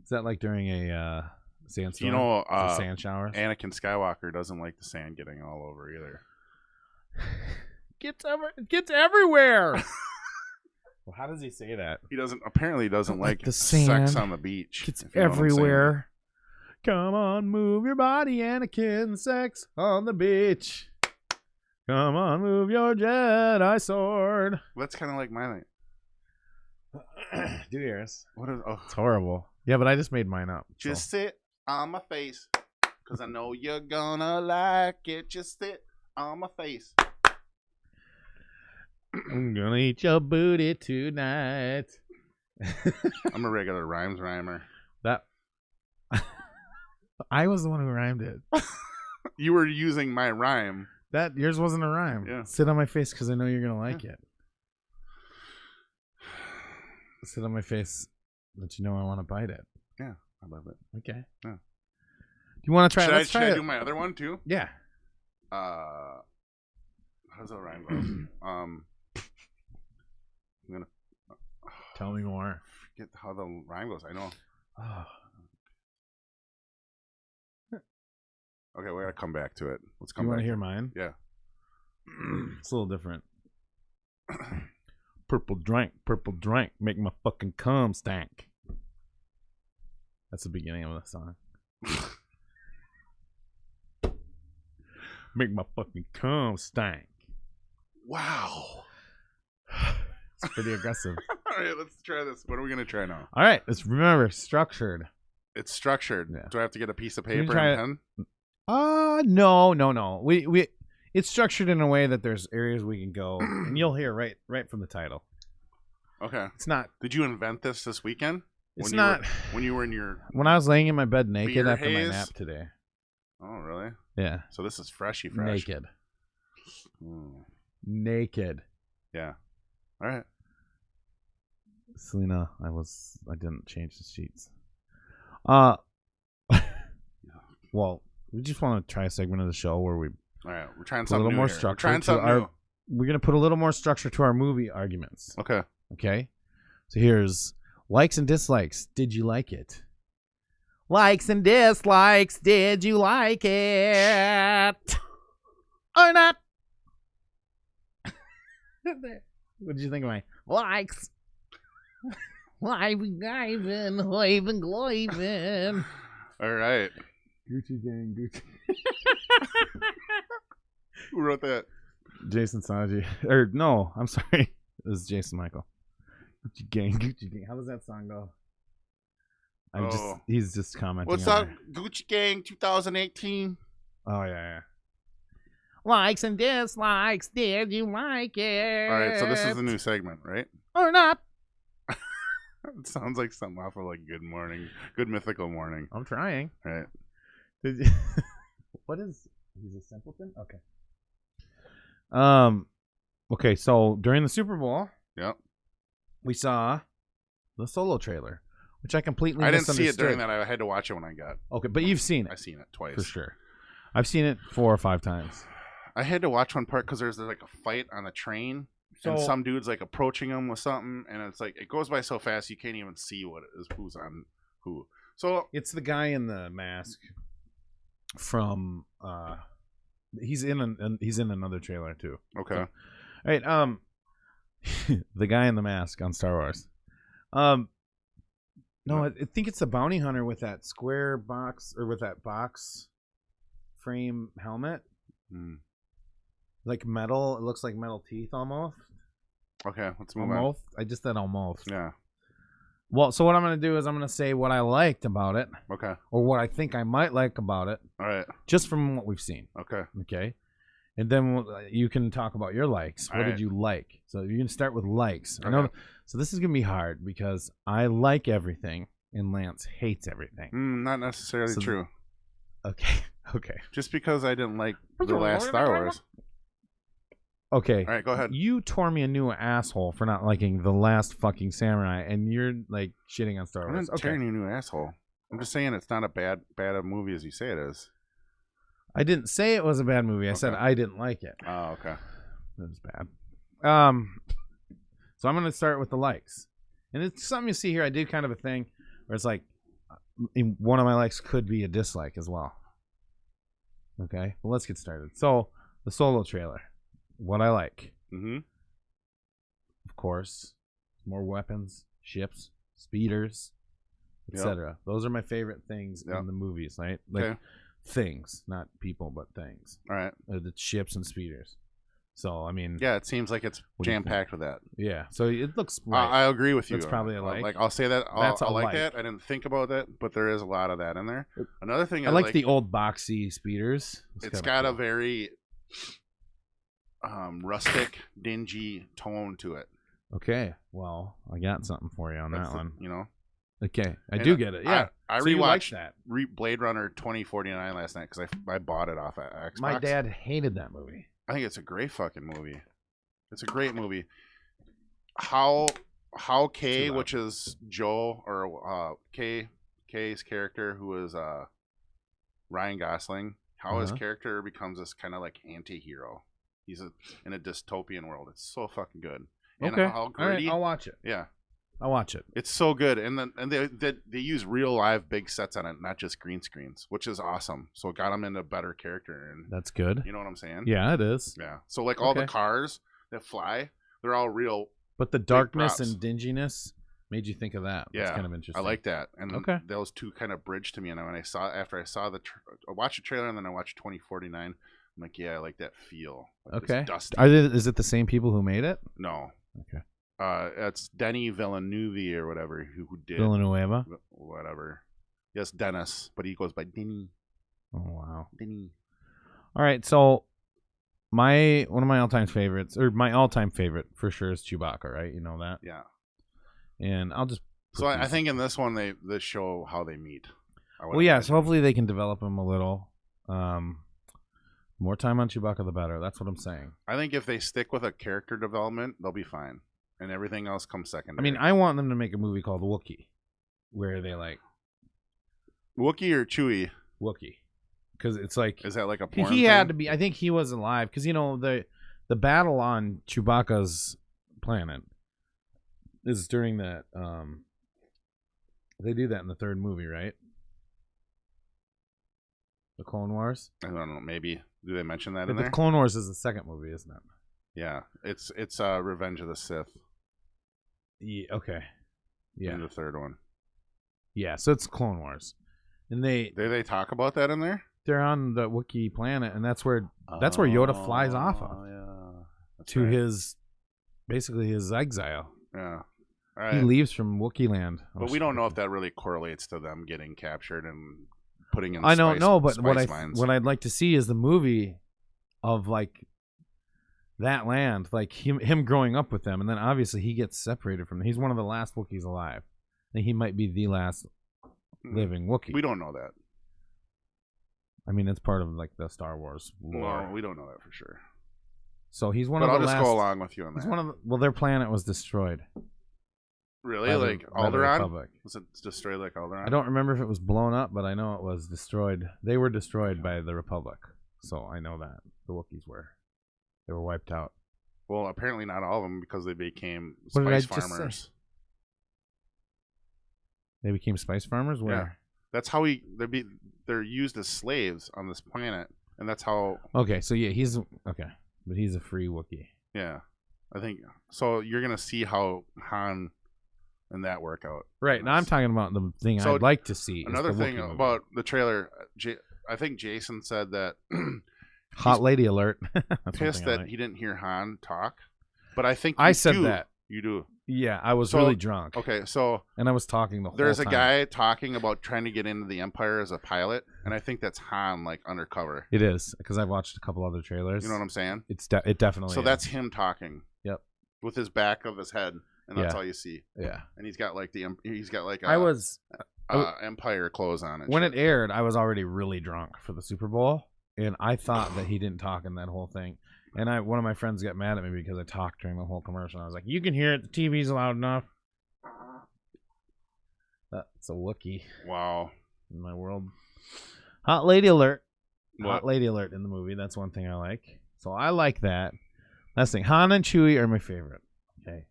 Is that like during a sandstorm? You know, Is it sand showers? Anakin Skywalker doesn't like the sand getting all over either. Gets everywhere. Well, how does he say that? He apparently doesn't Like like the sex sand on the beach. Gets if you know what I'm saying. everywhere. Come on, move your body, Anakin. Sex on the beach. Come on, move your Jedi sword. That's kind of like my. Do yours. What is? Oh, It's horrible. Yeah, but I just made mine up. so. just sit on my face, 'cause I know you're gonna like it. Just sit on my face. I'm gonna eat your booty tonight. I'm a regular rhymes rhymer. That I was the one who rhymed it. You were using my rhyme. That yours wasn't a rhyme. Yeah. Sit on my face because I know you're gonna like it. Sit on my face that you know I want to bite it. Yeah, I love it. Okay. Yeah. Do you want to try? Should Let's I try it. do my other one too? Yeah. How does that rhyme go? I'm gonna Tell me more. forget how the rhyme goes. I know. Oh. Okay, we gotta come back to it. Let's You come want back. to hear mine? Yeah. It's a little different. purple drink, make my fucking cum stank. That's the beginning of the song. Make my fucking cum stank. Wow. It's pretty aggressive. All right, let's try this. What are we gonna try now? All right, let's remember structured. It's structured. Yeah. Do I have to get a piece of Can you paper try and pen? No. We it's structured in a way that there's areas we can go, and you'll hear right from the title. Okay. It's not. Did you invent this weekend? It's when not. When you were in your. When I was laying in my bed naked beer after my haze? nap today. Oh really? Yeah. So this is freshy fresh. Naked. Mm. Naked. Yeah. All right. Selena, I didn't change the sheets. Well, we just want to try a segment of the show where we All right. We're trying put a something little new more here. We're structure trying to something our. new. We're gonna put a little more structure to our movie arguments. Okay. Okay. So here's likes and dislikes. Did you like it? Likes and dislikes. Did you like it? Or not? What did you think of my likes? Living, gloiving. All right. Gucci gang, Gucci. Who wrote that? Jason Saji. Or no, I'm sorry. It was Jason Michael. Gucci gang, Gucci gang. How does that song go? He's just commenting. What's on up, Gucci Gang 2018? Oh yeah. Likes and dislikes. Did you like it? All right, so this is the new segment, right? Or not? It sounds like something off of like Good Mythical Morning. I'm trying. All right. What is? He's a simpleton. Okay. Okay. So during the Super Bowl, Yep. we saw the Solo trailer, which I completely I didn't see it misunderstood. during that. I had to watch it when I got. Okay, but you've seen I've it seen it twice. for sure. I've seen it 4 or 5 times. I had to watch one part because there's like a fight on the train, and So- some dude's like approaching him with something, and it's like it goes by so fast you can't even see what it is, who's on who. So It's the guy in the mask from. He's in another trailer too. okay, All right. The guy in the mask on Star Wars. No, I think it's the bounty hunter with that square box or with that box frame helmet, like metal. It looks like metal teeth almost. okay, let's move on. Almost. I just said almost. Yeah. Well, so what I'm gonna do is I'm gonna say what I liked about it, Okay. or what I think I might like about it, All right. just from what we've seen. Okay. Okay. And then you can talk about your likes. What All did right. you like? So you can start with likes. I Okay. know. So this is gonna be hard because I like everything and Lance hates everything. Not necessarily So- true. Okay. Okay. Just because I didn't like the last Star Wars. Okay. All right, go ahead. You tore me a new asshole for not liking the last fucking samurai, and you're like shitting on Star I'm Wars. not tearing you a new asshole. I'm just saying it's not a bad a movie as you say it is. I didn't say it was a bad movie. I said Okay. I didn't like it. Oh, okay. It was bad. So I'm gonna start with the likes, and it's something you see here. I did kind of a thing where it's like, one of my likes could be a dislike as well. Okay, well let's get started. So the Solo trailer, what I like, Mm-hmm. of course, more weapons, ships, speeders, etc. Those are my favorite things Yep. in the movies, right? Like Okay. things, not people, but things. All right. The ships and speeders. So I mean, Yeah, it seems like it's What do you jam packed with that. yeah. So it looks right. I agree with you. That's probably a like. Like I'll say that. That's a I like like. that. I didn't think about that, but there is a lot of that in there. Another thing I like the old boxy speeders. It's got a very rustic, dingy tone to it. Okay, well, I got something for you on That's that one. You know. Okay, I And do get it. Yeah, I So you like rewatched that. Blade Runner 2049 last night because I bought it off of Xbox. My dad hated that movie. I think it's a great fucking movie. It's a great movie. How Kay, Too loud. which is Joe or Kay's character, who is Ryan Gosling, how his Uh-huh. character becomes this kind of like anti-hero. He's in a dystopian world. It's so fucking good. And Okay, how all right, gritty. I'll watch it. Yeah, I'll watch it. it's so good. And then they use real live big sets on it, not just green screens, which is awesome. So it got him into better character, and That's good. you know what I'm saying? Yeah, it is. Yeah. So like all the Okay. cars that fly, they're all real But the darkness props. and dinginess made you think of that. That's Yeah, kind of interesting. I like that, and Okay. those two kind of bridged to me. And when I saw I watched the trailer and then I watched 2049. I'm like, yeah, I like that feel. Like this Okay. dusty. Is it the same people who made it? No. Okay. It's Denny Villeneuve or whatever who did Villanueva. whatever. Yes, Dennis, but he goes by Denny. Oh wow. Denny. All right, so one of my all-time favorites, or my all-time favorite for sure, is Chewbacca. Right, you know that. Yeah. And I'll just. So I think in this one they show how they meet. Well, yeah. So hopefully they can develop him a little. More time on Chewbacca, the better. That's what I'm saying. I think if they stick with a character development, they'll be fine, and everything else comes secondary. I mean, I want them to make a movie called Wookiee, where they like Wookiee or Chewie. Wookiee, because it's like Is that like a porn he had thing? to be. I think he was alive because the battle on Chewbacca's planet is during that. They do that in the third movie, right? The Clone Wars. I don't know. Maybe do they mention that But in the there? Clone Wars is the second movie, isn't it? Yeah, it's Revenge of the Sith. Yeah. Okay. Yeah. In the third one. Yeah. So it's Clone Wars, and Did they talk about that in there? they're on the Wookiee planet, and that's where Yoda flies off of Yeah. That's to right. his basically his exile. Yeah. All He right. leaves from Wookiee land. But we don't know if that really correlates to them getting captured and putting in. I don't know, but spice mines. what I'd like to see is the movie of like that land, like him growing up with them, and then obviously he gets separated from them. He's one of the last Wookiees alive. I think he might be the last living Wookiee. We don't know that. I mean, it's part of like the Star Wars lore. No, we don't know that for sure. So he's one But of I'll the just last. go along with you on He's that. one of the, their planet was destroyed. Really? by Like by the Alderaan? Republic. Was it destroyed like Alderaan? I don't remember if it was blown up, but I know it was destroyed. They were destroyed by the Republic, so I know that the Wookiees were. They were wiped out. Well, apparently not all of them because they became What did I spice just say? farmers. They became spice farmers. Where? Yeah. That's how they're used as slaves on this planet, and that's how. Okay, so yeah, he's okay, but he's a free Wookiee. Yeah, I think so. You're gonna see how Han and that work out. Right now, I'm talking about the thing So, I'd like to see. Another is the thing Wookiee movie. about the trailer, I think Jason said that Hot Lady Alert. That's pissed one thing I that like. he didn't hear Han talk, but I think I you said do. that. You do. Yeah, I was So, really drunk. Okay, so And I was talking the whole there's time. a guy talking about trying to get into the Empire as a pilot, and I think that's Han, like undercover. It is because I've watched a couple other trailers. You know what I'm saying? It definitely. So is. that's him talking. Yep. With his back of his head, and that's Yeah. all you see. Yeah. And he's got like I was Empire clothes on. And when shit. it aired. I was already really drunk for the Super Bowl, and I thought that he didn't talk in that whole thing. And one of my friends got mad at me because I talked during the whole commercial. I was like, "You can hear it. The TV's loud enough." That's a Wookiee Wow. in my world. Hot Lady Alert. What? Hot Lady Alert in the movie. That's one thing I like. So I like that. Last thing, Han and Chewie are my favorite. Okay.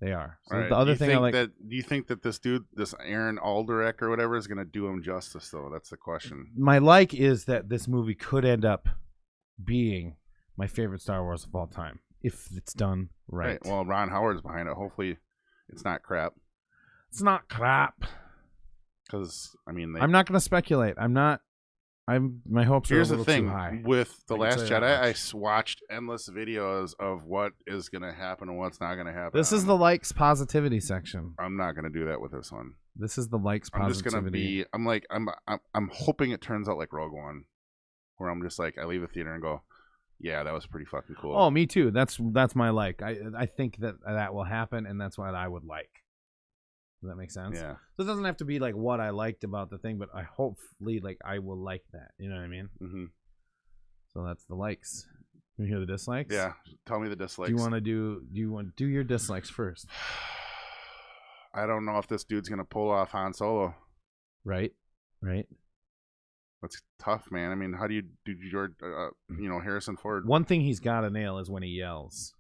They are. So All right. the other thing I like. Do you think that this dude, this Aaron Alderich or whatever, is gonna do him justice though? That's the question. My like is that this movie could end up being my favorite Star Wars of all time if it's done right. Well, Ron Howard's behind it. Hopefully, it's not crap. It's not crap. Because I mean, I'm not going to speculate. My hopes Here's are a the little thing too high. with the I can Last tell you that Jedi. I much. watched endless videos of what is gonna happen and what's not gonna happen. This is the likes positivity section. I'm not gonna do that with this one. This is the likes I'm just positivity. gonna be. I'm hoping it turns out like Rogue One, where I'm just like I leave the theater and go, yeah, that was pretty fucking cool. Oh, me too. That's my like. I think that will happen, and that's what I would like. Does that make sense? yeah. So it doesn't have to be like what I liked about the thing, but I hopefully like I will like that. You know what I mean? hmm So that's the likes. You hear the dislikes? Yeah. Tell me the dislikes. Do you want to do your dislikes first? I don't know if this dude's gonna pull off Han Solo. Right. That's tough, man. I mean, how do you do George? Harrison Ford. One thing he's got to nail is when he yells.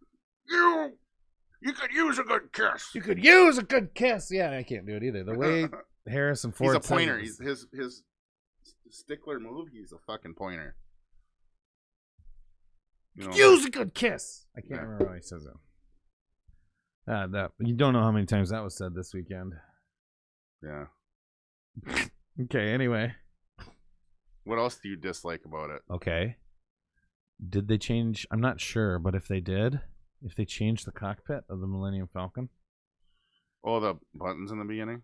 You could use a good kiss. You could use a good kiss. Yeah, I can't do it either. The way Harrison Ford. He's a pointer. says it He's his stickler move. He's a fucking pointer. You know, use a good kiss. I can't Yeah. remember how he says it. That you don't know how many times that was said this weekend. Yeah. Okay. Anyway. What else do you dislike about it? Okay. Did they change? I'm not sure, but if they changed the cockpit of the Millennium Falcon. Oh, the buttons in the beginning?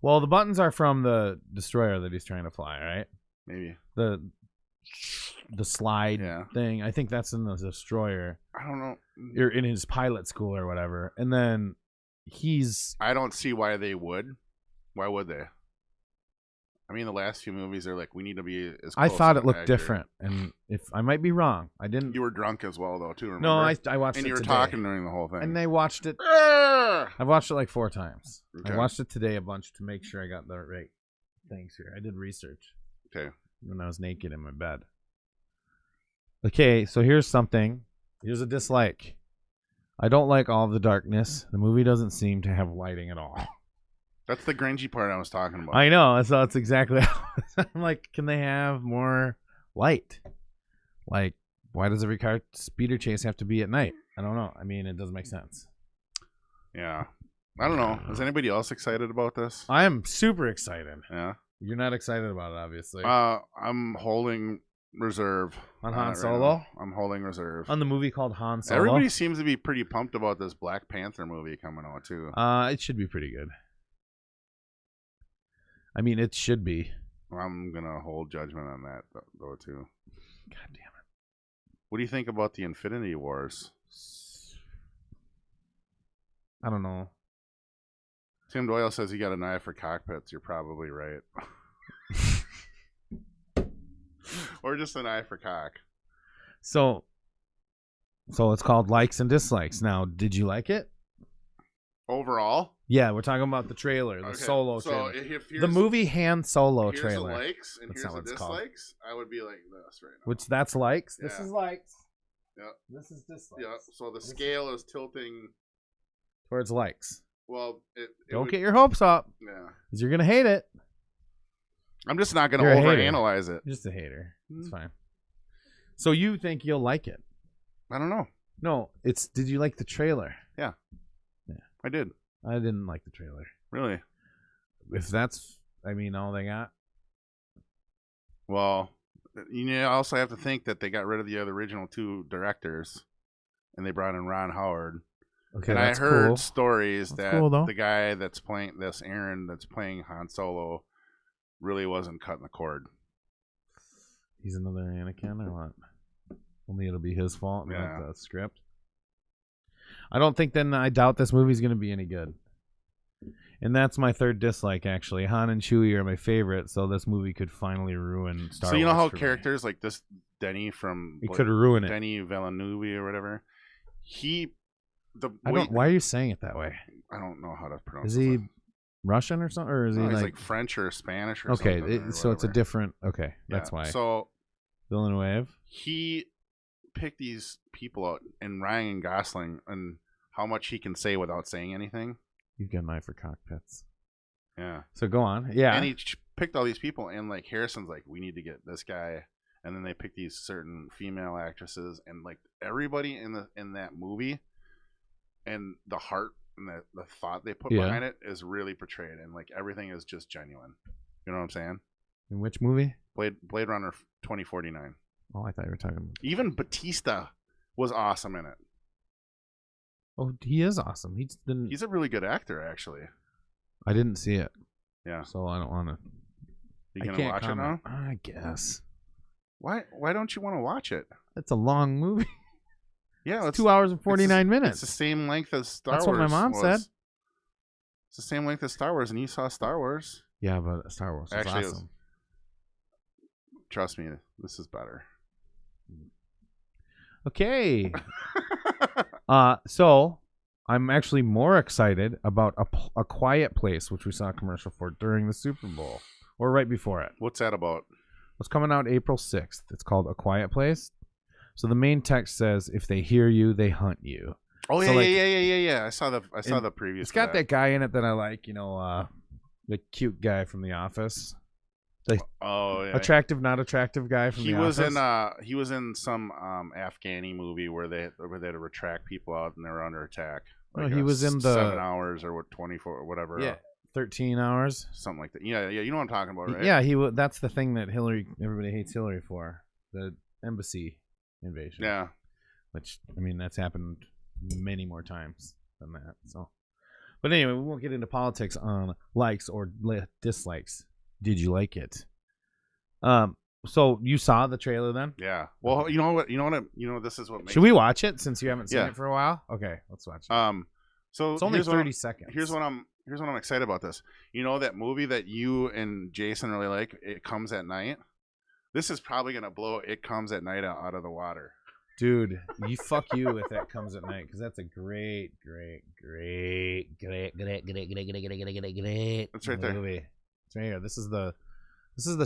Well, the buttons are from the destroyer that he's trying to fly, right? Maybe. The slide Yeah. thing. I think that's in the destroyer. I don't know. Or in his pilot school or whatever. And then I don't see why they would. Why would they? I mean, the last few movies are like, we need to be as close. I thought it and looked accurate. different, and if I might be wrong, I didn't. You were drunk as well, though, too. Remember? No, I watched it. And you were today. talking during the whole thing. And they watched it. Ah! I've watched it like 4 times. Okay. I watched it today a bunch to make sure I got the right things here. I did research Okay. when I was naked in my bed. Okay, so here's something. Here's a dislike. I don't like all of the darkness. The movie doesn't seem to have lighting at all. That's the grungy part I was talking about. I know. So that's exactly how I'm like, can they have more light? Like, why does every car speeder chase have to be at night? I don't know. I mean, it doesn't make sense. Yeah. I don't know. Is anybody else excited about this? I am super excited. Yeah. You're not excited about it, obviously. I'm holding reserve On it Han right Solo? now. I'm holding reserve. On the movie called Han Solo? Everybody seems to be pretty pumped about this Black Panther movie coming out too. It should be pretty good. I mean, it should be. I'm gonna hold judgment on that though too. God damn it. What do you think about the Infinity Wars? I don't know. Tim Doyle says he got an eye for cockpits. You're probably right. Or just an eye for cock. So it's called likes and dislikes. Now, did you like it? Overall? Yeah, we're talking about the trailer, the Okay, Solo so trailer. if The movie Han Solo here's trailer. the likes and That's here's not the what it's called. dislikes, I would be like this right now. Which that's likes. This Yeah. is likes. Yep. This is dislikes. Yeah, so the scale is tilting. Towards likes. Well, it Don't would- get your hopes up, Yeah. because you're gonna hate it. I'm just not going You're to a hater. overanalyze it. You're just a hater. It's Mm. fine. So you think you'll like it? I don't know. No, it's. Did you like the trailer? I did. I didn't like the trailer. Really? If that's, I mean, all they got. Well, you also have to think that they got rid of the other original 2 directors and they brought in Ron Howard. Okay, And I that's heard cool. stories That's that cool, though. the guy that's playing this, Aaron, that's playing Han Solo, really wasn't cutting the cord. He's another Anakin or what? Only it'll be his fault, not Yeah. the script. I don't think then. I doubt this movie's going to be any good. And that's my third dislike, actually. Han and Chewie are my favorite, so this movie could finally ruin Star Wars. So you know how for me. characters like this Denny from It could ruin it. Denny Villeneuve or whatever, Why are you saying it that way? I don't know how to pronounce Is he it. Russian or something, or is No, he he's like? like French or Spanish or Okay, something. or so it's a whatever. different. Okay, Yeah, that's why. So Villeneuve. he picked these people out, and Ryan Gosling, and how much he can say without saying anything. You've got an eye for cockpits. Yeah. So go on. Yeah. And he picked all these people, and like Harrison's like, we need to get this guy, and then they pick these certain female actresses, and like everybody in that movie, and the heart and the thought they put Yeah. behind it is really portrayed, and like everything is just genuine. You know what I'm saying? In which movie? Blade Runner 2049. Oh, I thought you were talking. Even Batista was awesome in it. Oh, he is awesome. He's a really good actor, actually. I didn't see it, Yeah. so I don't want to. You gonna watch it now? I guess Why don't you want to watch it? it's a long movie. Yeah, It's 2 hours and 49 It's minutes. the same length as Star That's Wars. what my mom was. said. It's the same length as Star Wars, and you saw Star Wars. Yeah, but Star Wars is Actually, it was- awesome. Trust me, this is better. Okay. So I'm actually more excited about a Quiet Place, which we saw a commercial for during the Super Bowl, or right before it. What's that about? It's coming out April 6th. It's called A Quiet Place. So the main text says, "If they hear you, they hunt you." Oh So, yeah, like- yeah. I saw And the previews. It's for got that guy in it that I like, the cute guy from The Office. The Oh yeah. attractive, not attractive guy from He The was Office? in he was in some Afghani movie where they had to retract people out and they were under attack. No, he was in the 7 hours or what 24 or whatever. Yeah, 13 hours. Something like that. Yeah, you know what I'm talking about, right? Yeah, that's the thing that everybody hates Hillary for, the embassy invasion. Yeah. Which, I mean, that's happened many more times than that. So, but anyway, we won't get into politics on likes or dislikes. Did you like it? So you saw the trailer then? Yeah. Well, you know what? This is what makes. Should we watch it since you haven't seen Yeah. it for a while? Okay, let's watch it. So It's only here's 30 seconds. Here's what I'm excited about this. You know that movie that you and Jason really like? It Comes at Night. This is probably gonna blow It Comes at Night out of the water. Dude, fuck you if that comes at night, because that's a great It's right there. movie. It's right here. This is the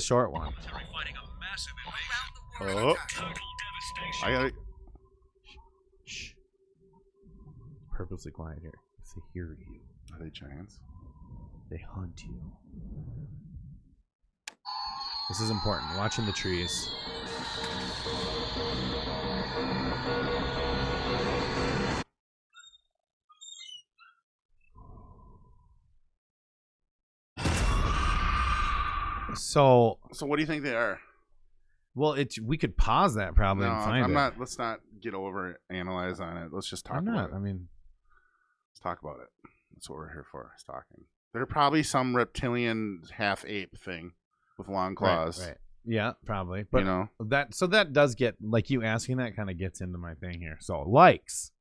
short one. Oh, I got it. Shh. Purposely quiet here. If they hear you, Are they giants? they hunt you. This is important. Watching the trees. So what do you think they are? well, we could pause that probably No, and find I'm it. not. Let's not get over analyze on it. Let's just talk I'm about not. it. I mean, Let's talk about it. That's what we're here for. Is talking. They're probably some reptilian half ape thing with long claws. Right. Yeah, probably. But You know. that does get, like, you asking that kind of gets into my thing here. So likes.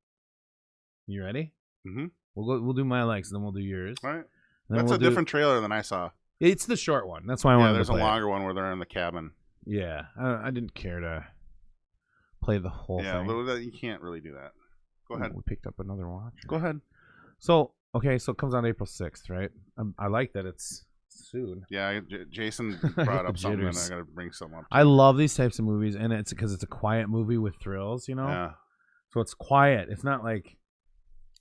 You ready? Mhm. We'll do my likes, and then we'll do yours. Right. Then That's we'll a different trailer than I saw. It's the short one. That's why I Yeah, wanted there's to a play it. longer one where they're in the cabin. Yeah, I didn't care to play the whole Yeah, thing. you can't really do that. Go ahead. We picked up another watch. Go ahead. So okay, so it comes out April 6th, right? I like that it's soon. Yeah, Jason brought up something, and I Jitters. got to bring something up. I love these types of movies, and it's because it's a quiet movie with thrills, you know. Yeah. So it's quiet. It's not like,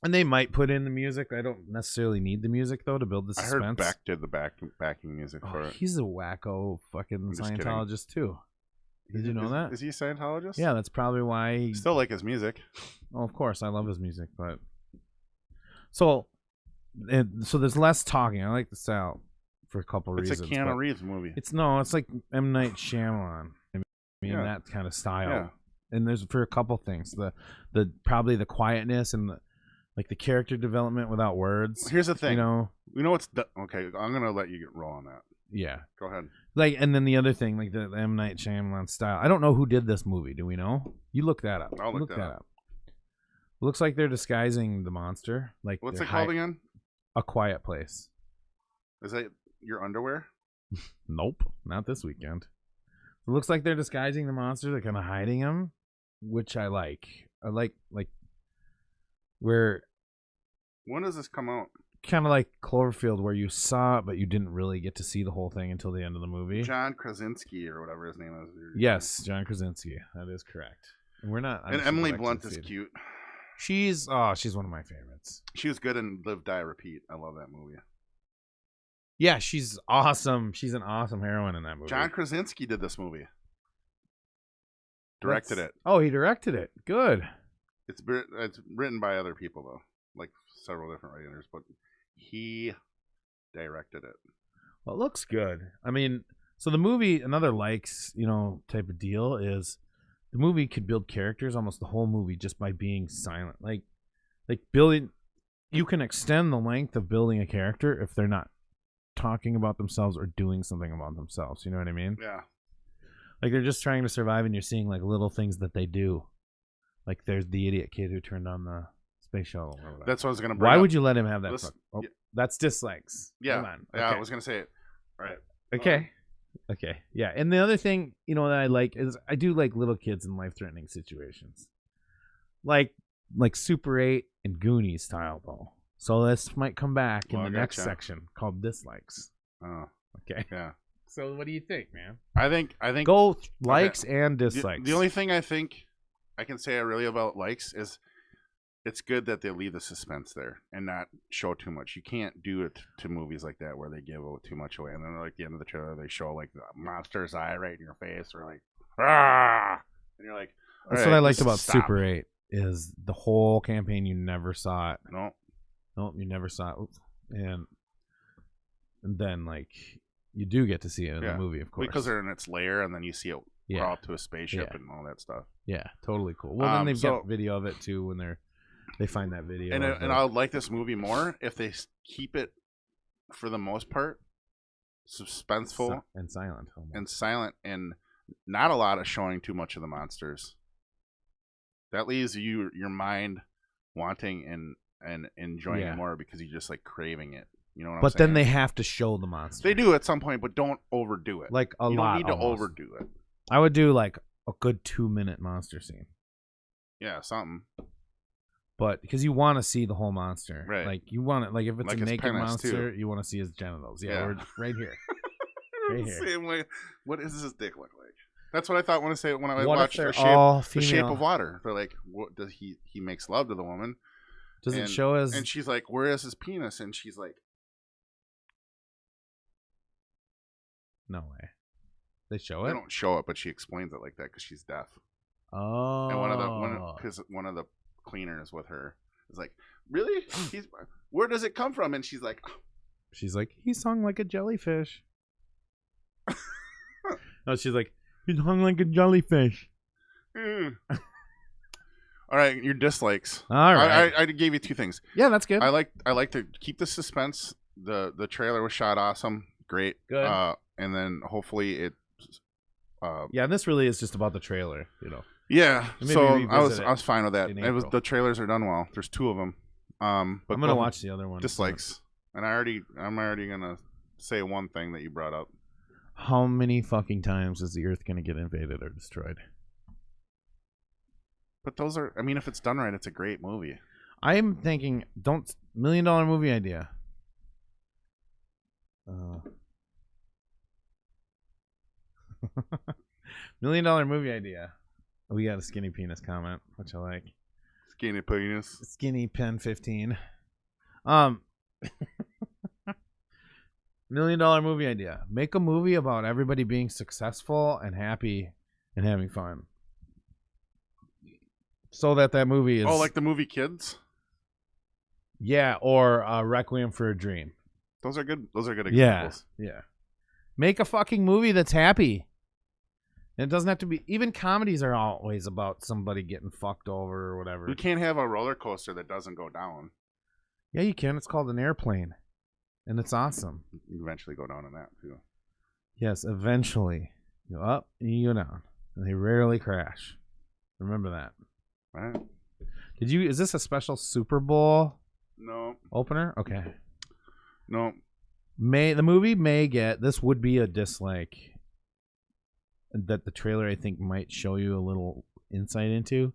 and they might put in the music. I don't necessarily need the music though to build the I suspense. heard Beck did the backing music for Oh, it. he's a wacko fucking just kidding. Scientologist too. Did you know that? Is he a Scientologist? Yeah, that's probably why. He, Still like his music. oh, of course, I love his music, but so there's less talking. I like the style for a couple It's reasons. a Keanu but Reeves movie. It's like M. Night Shyamalan. I mean Yeah. that kind of style. Yeah. And there's for a couple things. The probably the quietness and the character development without words. Here's the thing. You know, what's okay? I'm gonna let you roll on that. yeah. Go ahead. Like, and then the other thing, like the M. Night Shyamalan style. I don't know who did this movie. Do we know? You look that up. I'll look that up. Looks like they're disguising the monster. Like What's they're it called again? A Quiet Place. Is that your underwear? Nope, not this weekend. It looks like they're disguising the monster. They're kind of hiding him, which I like. I like where When does this come out? kind of like Cloverfield, where you saw it but you didn't really get to see the whole thing until the end of the movie. John Krasinski or whatever his name is. Yes, John Krasinski. That is correct. And we're not. And I'm Emily super Blunt excited is to see it. cute. She's one of my favorites. She was good in Live, Die, Repeat. I love that movie. Yeah, she's awesome. She's an awesome heroine in that movie. John Krasinski did this movie. Directed it. Oh, he directed it. Good. It's written by other people though, like several different writers, but he directed it. Well, it looks good. I mean, so the movie, another likes, type of deal is the movie could build characters almost the whole movie just by being silent. Like building, you can extend the length of building a character if they're not talking about themselves or doing something about themselves. You know what I mean? Yeah. Like they're just trying to survive, and you're seeing like little things that they do. Like there's the idiot kid who turned on the space shuttle. Or whatever. That's what I was gonna bring Why up. would you let him have that? Listen, Oh, that's dislikes. Yeah. Hold on. Yeah, Okay. I was gonna say it. Right. Okay. Okay. Yeah. And the other thing, that I like is I do like little kids in life-threatening situations. Like Super 8 and Goonies style though. So this might come back in Well, the next gotcha. section called dislikes. Oh, Okay. yeah. So what do you think, man? I think Go likes and dislikes. The only thing I think I can say I really about likes is it's good that they leave the suspense there and not show too much. You can't do it to movies like that where they give too much away, and then like the end of the trailer they show like the monster's eye right in your face, or like ah, and you're like, that's what I liked about Super 8 is the whole campaign. You never saw it. No, you never saw it. Oops. And then like you do get to see it in the movie, of course, because they're in its lair, and then you see it crawl up to a spaceship and all that stuff. Yeah, totally cool. Well, then they've got video of it too when they find that video. And I would like this movie more if they keep it, for the most part, suspenseful and silent. And not a lot of showing too much of the monsters. That leaves your mind wanting and enjoying it more, because you're just like craving it. You know what I'm saying? But then they have to show the monster. They do at some point, but don't overdo it. Like you lot. You don't need almost. to overdo it. I would do like a good 2-minute monster scene. Yeah, something. But because you want to see the whole monster, right? Like you want it, like if it's like a naked monster, too. you want to see his genitals. Yeah, we're right here. Right here. Same way. What does his dick look like? That's what I thought when I watched The Shape of Water. They're like, what does he makes love to the woman? Does it show as? And she's like, where is his penis? And she's like, no way. They show it. They don't show it, but she explains it like that because she's deaf. Oh. And one of the cleaners with her is like, really? Where does it come from? And she's like, he's hung like a jellyfish. No, she's like, he's hung like a jellyfish. All right, your dislikes. All right, I gave you 2 things. Yeah, that's good. I like to keep the suspense. The trailer was shot awesome, great. Good. And then hopefully it. Yeah, this really is just about the trailer, you know. Yeah, so I was fine with that. The trailers are done well. There's 2 of them. But I'm gonna watch the other one. Dislikes, and I'm already gonna say one thing that you brought up. How many fucking times is the Earth gonna get invaded or destroyed? But those are, I mean, if it's done right, it's a great movie. I'm thinking, $1 million movie idea. $1 million movie idea. We got a skinny penis comment, which I like. Skinny penis. Skinny pen 15. $1 million movie idea. Make a movie about everybody being successful and happy and having fun. So that movie is... Oh, like the movie Kids? Yeah, or Requiem for a Dream. Those are good examples. Yeah. Make a fucking movie that's happy. And it doesn't have to be... Even comedies are always about somebody getting fucked over or whatever. You can't have a roller coaster that doesn't go down. Yeah, you can. It's called an airplane. And it's awesome. You eventually go down on that, too. Yes, eventually. You go up and you go down. And they rarely crash. Remember that. Right. Is this a special Super Bowl opener? Okay. No. The movie may get, this would be a dislike that the trailer I think might show you a little insight into.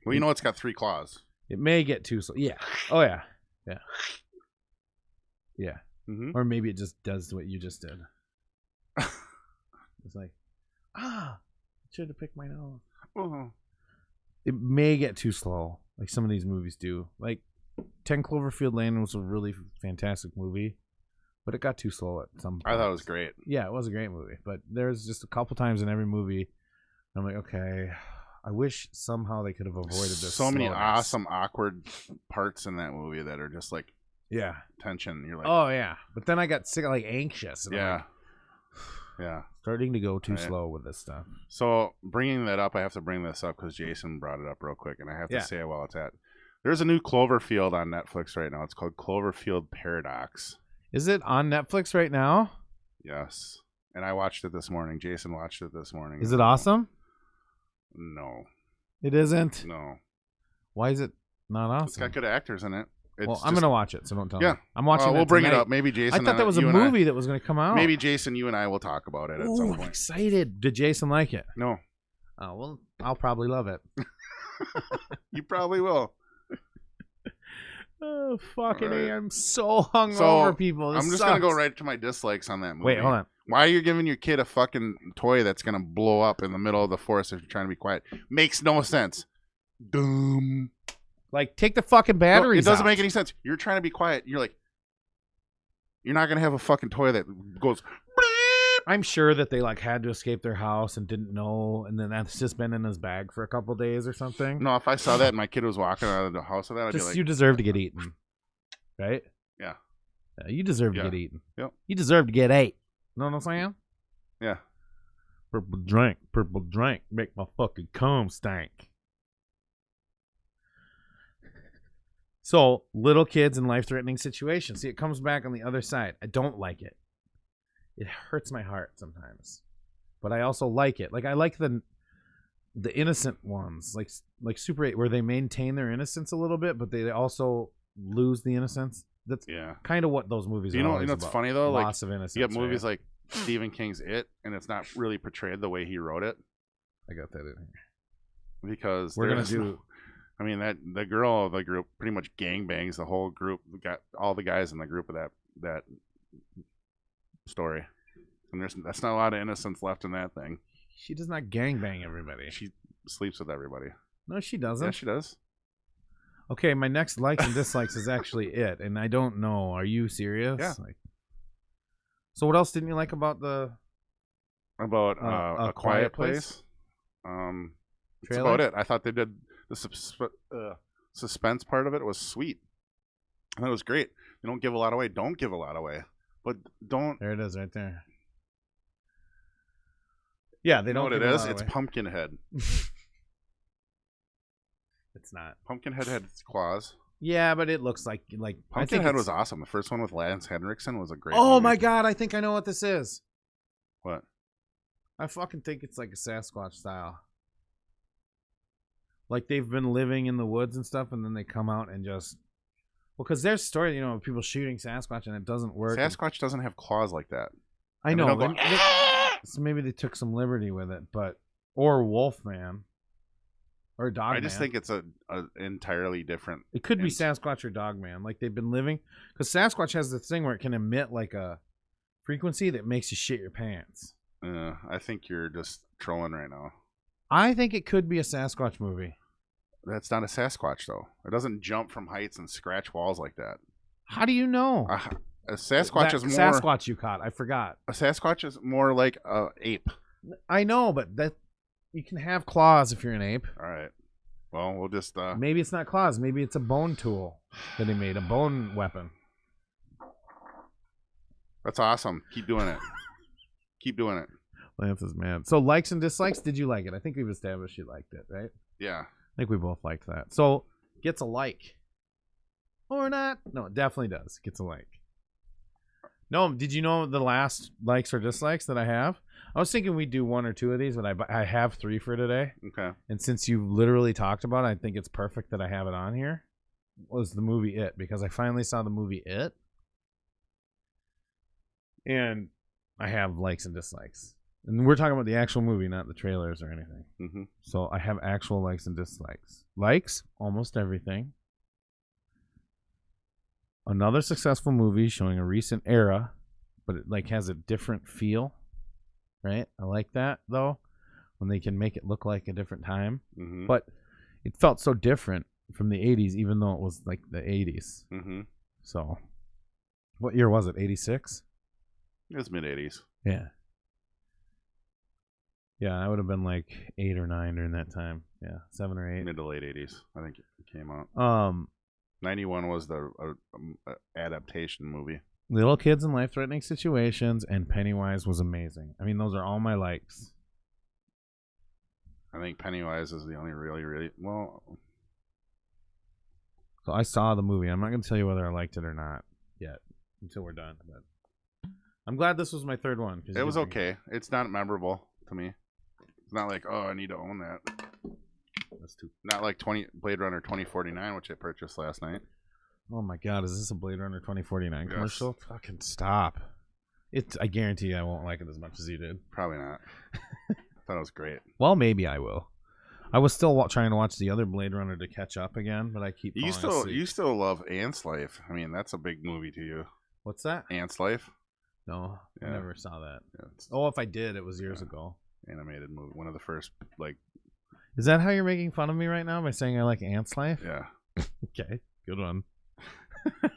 Well, you know it's got 3 claws. It may get too slow. Yeah. Oh yeah. Yeah. Yeah. Mm-hmm. Or maybe it just does what you just did. It's like, should have picked my nose. Uh-huh. It may get too slow, like some of these movies do. Like 10 Cloverfield Lane was a really fantastic movie, but it got too slow at some point. I thought it was great. Yeah, it was a great movie, but there's just a couple times in every movie I'm like, okay, I wish somehow they could have avoided this. So many awesome, awkward parts in that movie that are just like, tension. You're like, oh yeah, but then I got sick, like anxious. And yeah, starting to go too slow with this stuff. So bringing that up, I have to bring this up because Jason brought it up real quick, and I have to say it while it's at. There's a new Cloverfield on Netflix right now. It's called Cloverfield Paradox. Is it on Netflix right now? Yes, and I watched it this morning. Jason watched it this morning. Is it awesome? No, it isn't. No. Why is it not awesome? It's got good actors in it. I'm gonna watch it, so don't tell me. I'm watching. We'll bring it up. Maybe Jason. I thought that was a movie that was gonna come out. Maybe Jason, you and I will talk about it at some point. I'm excited. Did Jason like it? No. Oh well, I'll probably love it. You probably will. Oh fucking A! I'm so hungover, people. I'm just gonna go right to my dislikes on that movie. Wait, hold on. Why are you giving your kid a fucking toy that's gonna blow up in the middle of the forest if you're trying to be quiet? Makes no sense. Doom. Like, take the fucking No, batteries. it doesn't out. make any sense. You're trying to be quiet. You're like, you're not gonna have a fucking toy that goes. I'm sure that they like had to escape their house and didn't know, and then that's just been in his bag for a couple days or something. No, if I saw that and my kid was walking out of the house with that, I'd Just be like, you deserve to get eaten, right? Yeah. You deserve to Yeah. get eaten. Yep. You deserve to get ate. Know what I'm saying? yeah. Purple drink, make my fucking cum stank. So, little kids in life-threatening situations. See, it comes back on the other side. I don't like it. It hurts my heart sometimes, but I also like it. Like, I like the innocent ones, like Super 8, where they maintain their innocence a little bit, but they also lose the innocence. That's Yeah. kind of what those movies are. You know always what's about. funny though? Loss Like, of innocence. you got movies right? like Stephen King's It, and it's not really portrayed the way he wrote it I got that in here. because We're gonna there's do. no- I mean, that the girl of the group pretty much gang bangs the whole group. We got all the guys in the group of that story, and that's not a lot of innocence left in that thing. She does not gangbang everybody. She sleeps with everybody. No, she doesn't. Yeah, she does. Okay, my next likes and dislikes is actually it, and I don't know. Are you serious? Yeah. Like, so what else didn't you like about the About A a Quiet quiet Place? place. That's trailer? about it. I thought they did the suspense part of it was sweet. And it was great. They don't give a lot away. Don't give a lot away, but don't. There it is, right there. Yeah, they You know don't. what it give a is? lot It's away. Pumpkinhead. It's not. Pumpkinhead had its claws. Yeah, but it looks like I think Pumpkinhead it's- was awesome. The first one with Lance Henriksen was a great. Oh movie. my god! I think I know what this is. What? I fucking think it's like a Sasquatch style. Like they've been living in the woods and stuff, and then they come out and just. Well, because there's story, you know, of people shooting Sasquatch and it doesn't work. Sasquatch doesn't have claws like that. I And they know. don't go, So maybe they took some liberty with it, but or Wolfman, or Dogman. I just think it's a entirely different. it could be it's- Sasquatch or Dogman. Like they've been living, because Sasquatch has this thing where it can emit like a frequency that makes you shit your pants. I think you're just trolling right now. I think it could be a Sasquatch movie. That's not a Sasquatch though. It doesn't jump from heights and scratch walls like that. How do you know? A Sasquatch is more. Sasquatch you caught. I forgot. A Sasquatch is more like a ape. I know, but that you can have claws if you're an ape. All right. Well, we'll just. Maybe it's not claws. Maybe it's a bone tool that he made, a bone weapon. That's awesome. Keep doing it. Keep doing it. Lance is mad. So likes and dislikes. Did you like it? I think we've established you liked it, right? Yeah. I think we both liked that. So gets a like or not? No, it definitely does. Gets a like. No, did you know the last likes or dislikes that I have? I was thinking we'd do one or two of these, but I have 3 for today. Okay. And since you literally talked about it, I think it's perfect that I have it on here. Was the movie It, because I finally saw the movie It. And I have likes and dislikes. And we're talking about the actual movie, not the trailers or anything. Mm-hmm. So I have actual likes and dislikes. Likes, almost everything. Another successful movie showing a recent era, but it like has a different feel. Right? I like that though. When they can make it look like a different time. Mm-hmm. But it felt so different from the 80s, even though it was like the 80s. Mm-hmm. So what year was it? 86? It was mid 80s. Yeah. Yeah, I would have been like 8 or 9 during that time. Yeah, 7 or 8. Mid to late 80s. I think it came out. 91 was the adaptation movie. Little kids in life-threatening situations, and Pennywise was amazing. I mean, those are all my likes. I think Pennywise is the only really well. So I saw the movie. I'm not going to tell you whether I liked it or not yet until we're done. But I'm glad this was my third one. It was okay. It's not memorable to me. It's not like, oh, I need to own that. That's too. Not like Blade Runner 2049, which I purchased last night. Oh my God, is this a Blade Runner 2049 Yes. commercial? Fucking stop. I guarantee you I won't like it as much as you did. Probably not. Thought it was great. Well, maybe I will. I was still trying to watch the other Blade Runner to catch up again, but I keep falling asleep. You still love Ant's Life. I mean, that's a big movie to you. What's that? Ant's Life. No, I Yeah. never saw that. Yeah, it's Oh, if I did, it was years ago. animated movie. One of the first, like, Is that how you're making fun of me right now by saying I like Ant's Life? yeah. Okay, good one.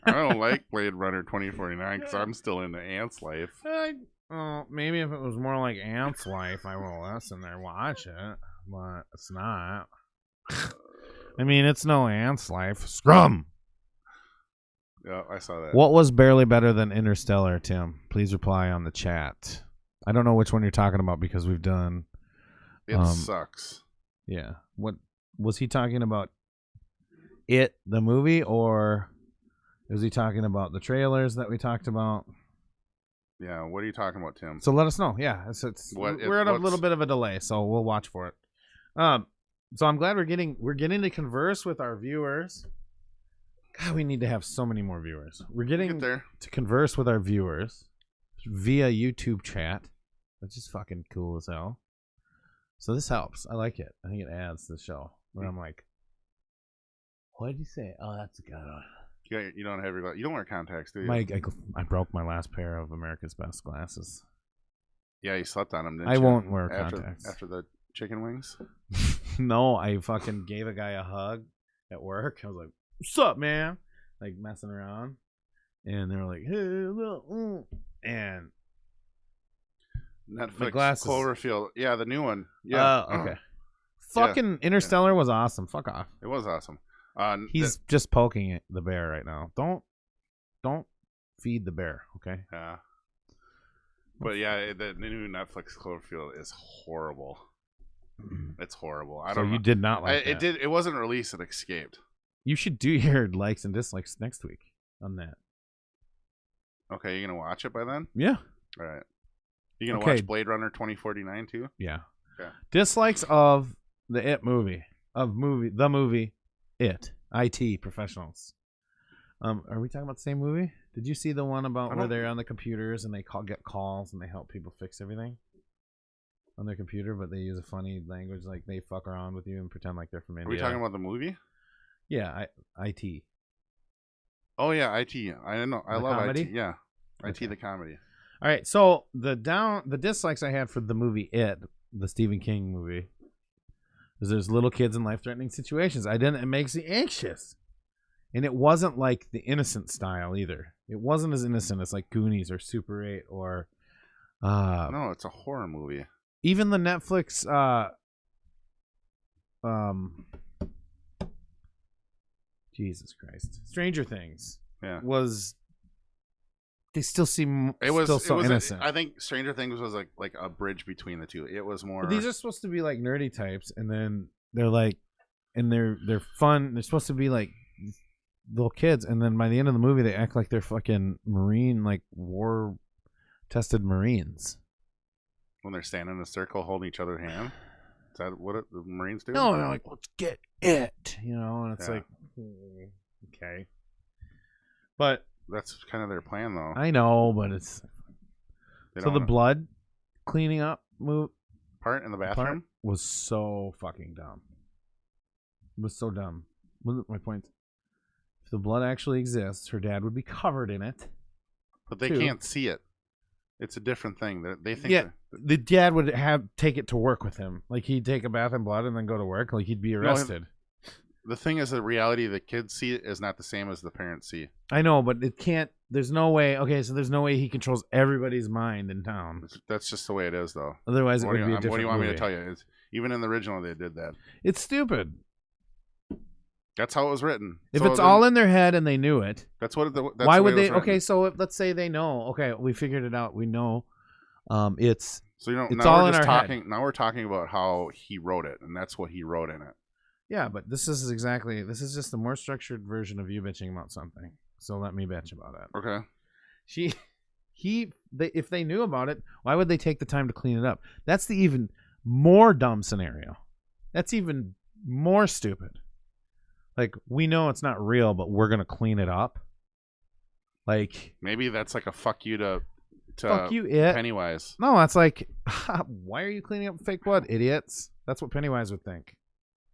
I don't like Blade Runner 2049 because I'm still into Ant's life. Maybe if it was more like Ant's life, I would listen there, watch it. But it's not. I mean, it's no Ant's life. Scrum! Yeah, I saw that. What was barely better than Interstellar, Tim? Please reply on the chat. I don't know which one you're talking about because we've done... It sucks. Yeah. What was he talking about? It, the movie, or was he talking about the trailers that we talked about? Yeah, what are you talking about, Tim? So let us know. Yeah, we're at a little bit of a delay, so we'll watch for it. So I'm glad we're getting to converse with our viewers. God, we need to have so many more viewers. We're getting there to converse with our viewers via YouTube chat. That's just fucking cool as hell. So this helps. I like it. I think it adds to the show. Where I'm like, what did you say? Oh, that's a good one. You don't have you don't wear contacts, do you? I broke my last pair of America's Best glasses. Yeah, you slept on them, didn't I you? won't wear contacts. After the chicken wings? No, I fucking gave a guy a hug at work. I was like, what's up, man? Like messing around. And they were like, hey, look. And Netflix, glasses. Cloverfield. Yeah, the new one. Yeah. Okay. Fucking Interstellar was awesome. Fuck off. It was awesome. He's just poking the bear right now. Don't feed the bear, okay? Yeah. But yeah, the new Netflix Cloverfield is horrible. It's horrible. I don't know. You did not like it. It wasn't released. It escaped. You should do your likes and dislikes next week on that. Okay, you gonna watch it by then? Yeah. All right. You gonna watch Blade Runner 2049 too? Yeah. Okay. Dislikes of the movie. IT professionals. Are we talking about the same movie? Did you see the one about where they're on the computers and they get calls and they help people fix everything on their computer, but they use a funny language, like they fuck around with you and pretend like they're from India? Are we talking about the movie? Yeah, IT. Oh yeah, IT. I don't know. I love comedy? IT. Yeah, Okay. IT the comedy. All right, so the dislikes I had for the movie It, the Stephen King movie, is there's little kids in life-threatening situations. It makes me anxious. And it wasn't like the innocent style either. It wasn't as innocent as like Goonies or Super 8 or no, it's a horror movie. Even the Netflix Jesus Christ. Stranger Things. Yeah. They still seem so innocent. I think Stranger Things was like a bridge between the two. It was more. But these are supposed to be like nerdy types, and then they're like, and they're fun. They're supposed to be like little kids, and then by the end of the movie, they act like they're fucking Marine, like war-tested Marines. When they're standing in a circle holding each other's hand. Is that what the Marines do? No, they're like, let's get it, and it's like, okay, but. That's kind of their plan, though. I know, but it's so the blood cleaning up part in the bathroom was so fucking dumb. It was so dumb. My point. If the blood actually exists, her dad would be covered in it. But they can't see it. It's a different thing. They think. Yeah, the dad would take it to work with him. Like he'd take a bath in blood and then go to work. Like he'd be arrested. The thing is, the reality the kids see is not the same as the parents see. I know, but it can't. There's no way. Okay, so there's no way he controls everybody's mind in town. That's just the way it is, though. Otherwise, it would be a different What do you want movie. me to tell you? Even in the original, they did that. It's stupid. That's how it was written. If it's all in their head and they knew it, that's what. Why would they? Okay, so let's say they know. Okay, we figured it out. We know. It's. So it's now all we're just in our talking. Head. Now we're talking about how he wrote it, and that's what he wrote in it. Yeah, but this is just a more structured version of you bitching about something. So let me bitch about it. Okay. If they knew about it, why would they take the time to clean it up? That's the even more dumb scenario. That's even more stupid. Like, we know it's not real, but we're going to clean it up. Like, maybe that's like a fuck you to fuck you, it. Pennywise. No, that's like, why are you cleaning up fake blood, idiots? That's what Pennywise would think.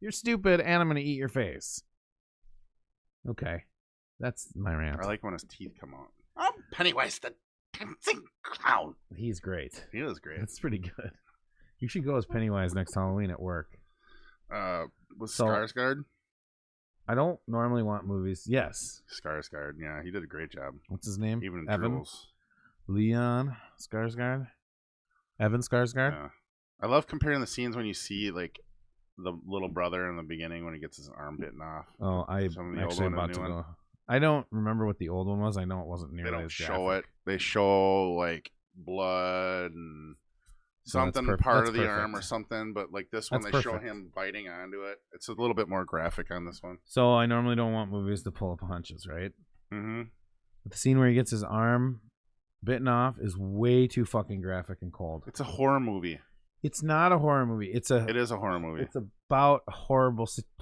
You're stupid, and I'm going to eat your face. Okay. That's my rant. I like when his teeth come out. I'm Pennywise the dancing clown. He's great. He is great. That's pretty good. You should go as Pennywise next Halloween at work. Was Skarsgård? I don't normally want movies. Yes. Skarsgård. Yeah, he did a great job. What's his name? Even Evan. Drools. Leon Skarsgård. Evan Skarsgård. Yeah. I love comparing the scenes when you see like the little brother in the beginning when he gets his arm bitten off. Oh, I Some of the old actually one and about the to new go. one. I don't remember what the old one was. I know it wasn't They nearly don't as show graphic. it. They show like blood and So that's something perfect. part That's of the arm or perfect. something. But like this one, That's they show perfect. him biting onto it. It's a little bit more graphic on this one. So I normally don't want movies to pull punches, right? Mm-hmm. But the scene where he gets his arm bitten off is way too fucking graphic and cold. It's a horror movie. It's not a horror movie. It is a horror movie. It's about a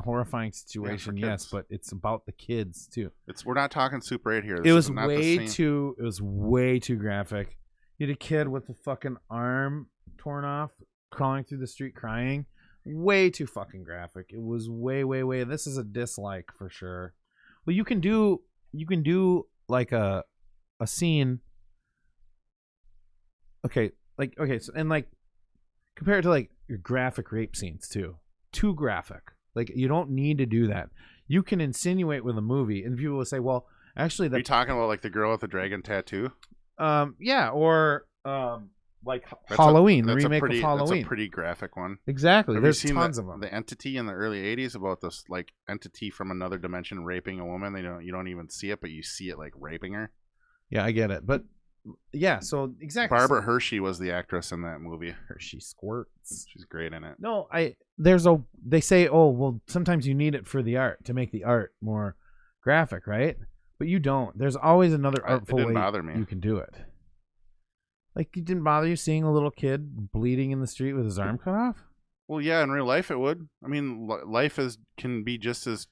horrifying situation, for yes, kids. but it's about the kids too. We're not talking Super 8 here. It This was is not the way same. too. It was way too graphic. You had a kid with a fucking arm torn off, crawling through the street crying. Way too fucking graphic. It was way. This is a dislike for sure. Well, you can do like a scene. Okay, so and like compare it to like your graphic rape scenes too. Too graphic. Like you don't need to do that. You can insinuate with a movie, and people will say, "Well, actually, Are you that talking about like the girl with the dragon tattoo? yeah, or like That's Halloween, a the remake pretty, of Halloween. That's a pretty graphic one. Exactly. Have There's you seen tons of them. The Entity in the early '80s about this like entity from another dimension raping a woman. You don't even see it, but you see it like raping her. Yeah, I get it, but yeah, so exactly. Barbara Hershey was the actress in that movie. Hershey squirts. She's great in it. No, they say, oh, well, sometimes you need it for the art to make the art more graphic, right? But you don't. There's always another artful it didn't way bother me. you can do it. Like, it didn't bother you seeing a little kid bleeding in the street with his arm cut off? Well, yeah, in real life it would. I mean, life can be just as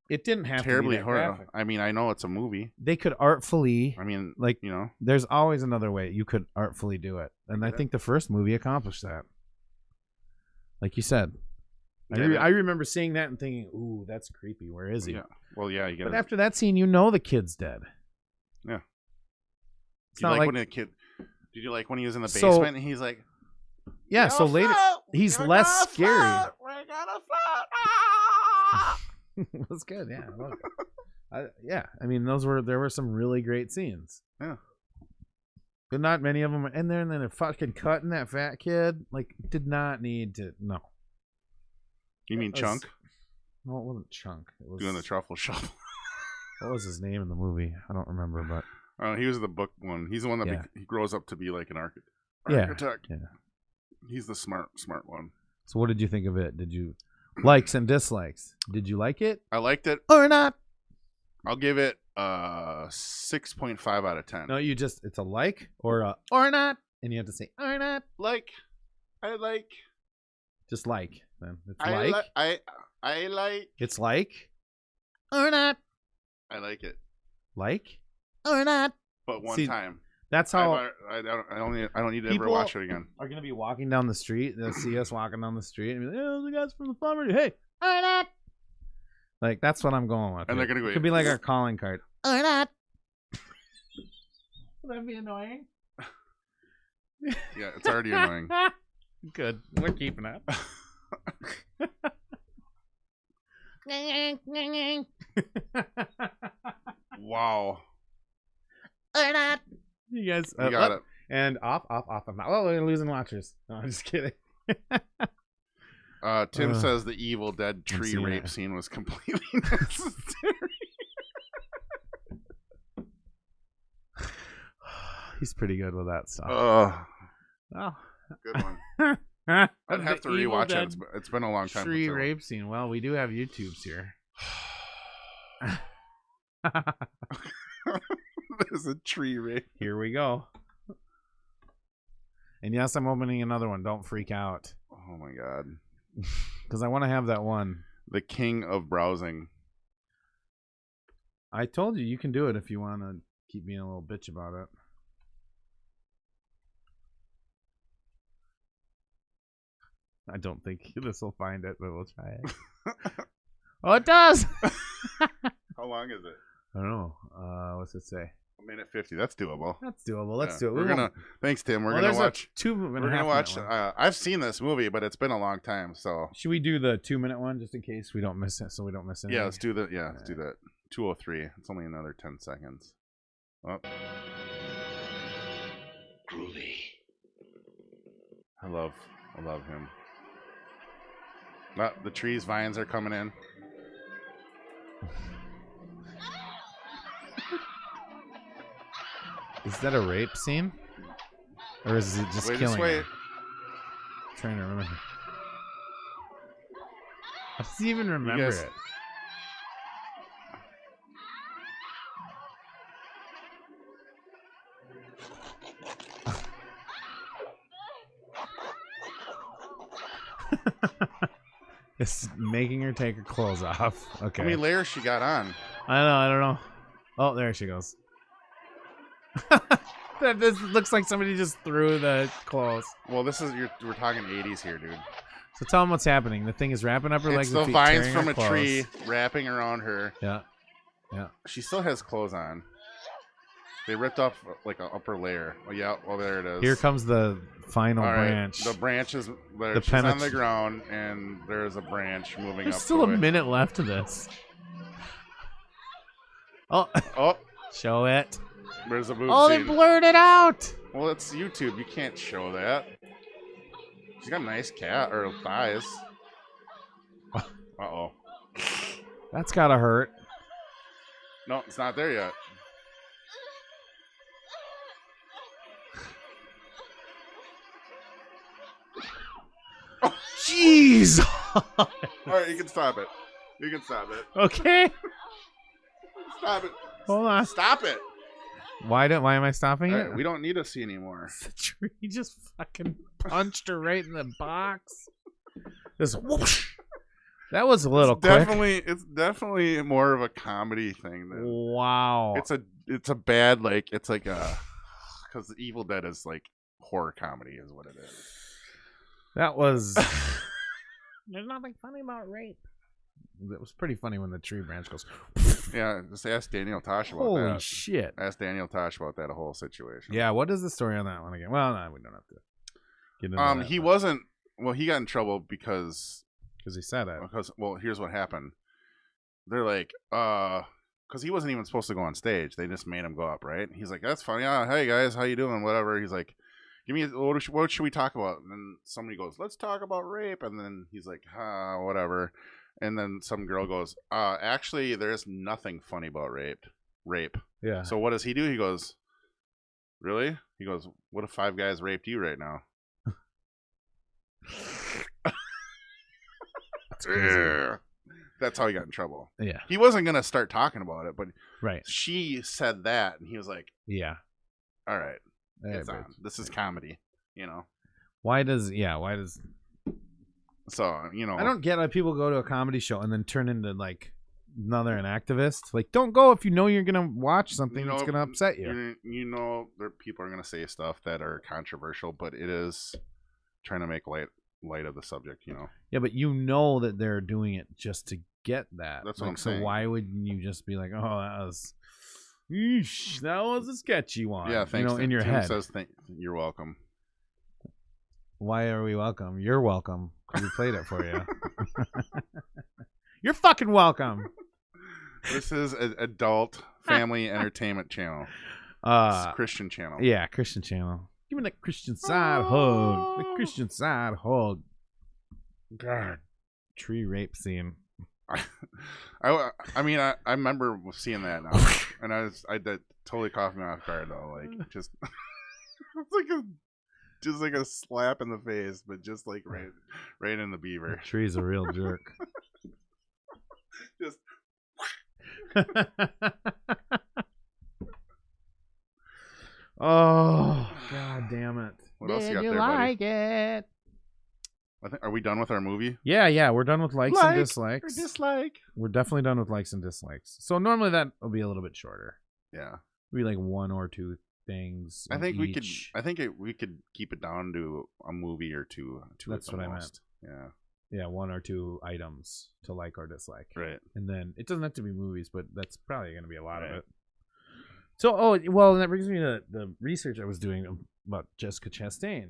It didn't have terribly to be that horrible. graphic. I mean, I know it's a movie. They could artfully, I mean, like, you know, there's always another way you could artfully do it. And I think the first movie accomplished that. Like you said. Yeah, I remember seeing that and thinking, ooh, that's creepy. Where is he? yeah. Well, yeah, you get But it. after that scene, you know the kid's dead. Yeah. It's Did you not like like, when the kid? Did you like when he was in the So- basement and he's like, yeah, so "We're later, gonna float! he's We're less gonna scary. float! We're gonna float! Ah!" That's good, yeah. I love it. Yeah, I mean, there were some really great scenes. Yeah. But not many of them. And then they're fucking cutting that fat kid. Like, did not need to. No. You mean That was- Chunk No, it wasn't Chunk. It was doing the truffle shuffle? What was his name in the movie? I don't remember, but Oh, he was the book one. He's the one that Yeah. he grows up to be like an Yeah, architect. yeah. He's the smart one. so what did you think of it? Did you likes and dislikes? Did you like it I liked it. or not? I'll give it 6.5 out of 10. No, it's a like or not, and you have to say or not. I like. Just like then it's I like like. I like. it's like or not, I like it, like or not. but one See, time. That's how I don't need to ever People- watch it again. are gonna be walking down the street. They'll see us walking down the street and be like, "Oh, the guys from the Flummery, hey, or not." Like that's what I'm going with. And here. they're gonna go, It could be like our calling card. Or not. Would that be annoying? Yeah, it's already annoying. Good. We're keeping it. Wow, Or not. You guys, you got it. And off. I'm not. Oh, we're losing watchers. No, I'm just kidding. Tim says the Evil Dead tree seeing rape it. scene was completely necessary. He's pretty good with that stuff. Oh. Good one. I'd have to The Evil rewatch Dead it. It's been a long time. Tree since I- rape scene. Well, we do have YouTubes here. There's a tree rape. Here we go. And yes, I'm opening another one. Don't freak out. Oh my god. Because I want to have that one. The king of browsing. I told you can do it if you want to keep being a little bitch about it. I don't think this will find it, but we'll try it. Oh, it does! How long is it? I don't know. What's it say? minute 50. That's doable. That's doable. Let's Yeah. do it. Thanks, Tim. We're Well, gonna there's a watch. 2.5 We're gonna minute watch. one. I've seen this movie, but it's been a long time. So Should we do the 2-minute one just in case we don't miss it? So we don't miss anything. yeah, let's do that. Yeah, let's do that. 2:03. It's only another 10 seconds. Oh, Groovy. I love him. The trees, vines are coming in. Is that a rape scene? Or is it just Wait, killing just wait. her? I'm trying to remember. I don't even remember guys- it. It's making her take her clothes off. Okay. How many layers she got on? I don't know. Oh, there she goes. This looks like somebody just threw the clothes. Well, we're talking 80s here, dude. So tell them what's happening. The thing is wrapping up her legs It's the and feet, vines tearing from her a clothes. tree wrapping around her. Yeah. She still has clothes on. They ripped off like an upper layer. Oh yeah, well there it is. Here comes the final All right, branch. the branch is there. The She's on penet- the ground, and there's a branch moving There's up. still a to it. minute left of this. Oh, Oh, show it. there's a boob Oh, they scene. blurred it out. Well, it's YouTube. You can't show that. She's got nice cat or thighs. Uh-oh. That's gotta hurt. No, it's not there yet. Jeez. All right, you can stop it. You can stop it. Okay. Stop it. Hold on. Stop it. Why am I stopping All it? right, we don't need to see anymore. The tree just fucking punched her right in the box. Just whoosh. That was a little quick. It's definitely more of a comedy thing than Wow. it's a bad it's like a because Evil Dead is like horror comedy is what it is. That was. There's nothing funny about rape. It was pretty funny when the tree branch goes. Yeah, just ask Daniel Tosh about Holy that. shit. Ask Daniel Tosh about that whole situation. Yeah, what is the story on that one again? Well, no, we don't have to get into that. He wasn't. Well, he got in trouble because he said it. well, here's what happened. They're like, because he wasn't even supposed to go on stage. They just made him go up, right? He's like, that's funny. Yeah, hey guys, how you doing? Whatever. He's like, give me what should we talk about? And then somebody goes, let's talk about rape. And then he's like, whatever. And then some girl goes, actually, there's nothing funny about rape. Yeah. So what does he do? He goes, really? He goes, what if 5 guys raped you right now? That's how he got in trouble. Yeah. He wasn't going to start talking about it, but Right. she said that, and he was like, Yeah. all right, Yeah, it's but- on. This is comedy, you know? Why does So, I don't get why people go to a comedy show and then turn into like another an activist. Like, don't go if you know you're gonna watch something that's gonna upset you. There people are going to say stuff that are controversial, but it is trying to make light of the subject, you know? Yeah, but you know that they're doing it just to get that. That's what I'm so saying. why wouldn't you just be like, oh, that was a sketchy one? Yeah, thanks. in your Tim head. says, you're welcome. Why are we welcome? You're welcome because we played it for you. You're fucking welcome. This is an adult family entertainment channel. It's a Christian channel. Yeah, Christian channel. Give me that Christian side hug. The Christian side hug. God. Tree rape scene. I mean, I remember seeing that now, and that totally caught me off guard though. Like, just it's like a slap in the face, but just like right in the beaver. The tree's a real jerk. Just oh, god damn it. what else you got there, buddy? it? Are we done with our movie? Yeah, we're done with likes and dislikes. Or dislike. We're definitely done with likes and dislikes. So normally that will be a little bit shorter. Yeah, Be like 1 or 2 things. I think we could. each. I think we could keep it down to a movie or two. That's at the what I most. Yeah. Yeah, 1 or 2 items to like or dislike. Right. And then it doesn't have to be movies, but that's probably going to be a lot of Right. it. So, oh, well, that brings me to the research I was doing about Jessica Chastain.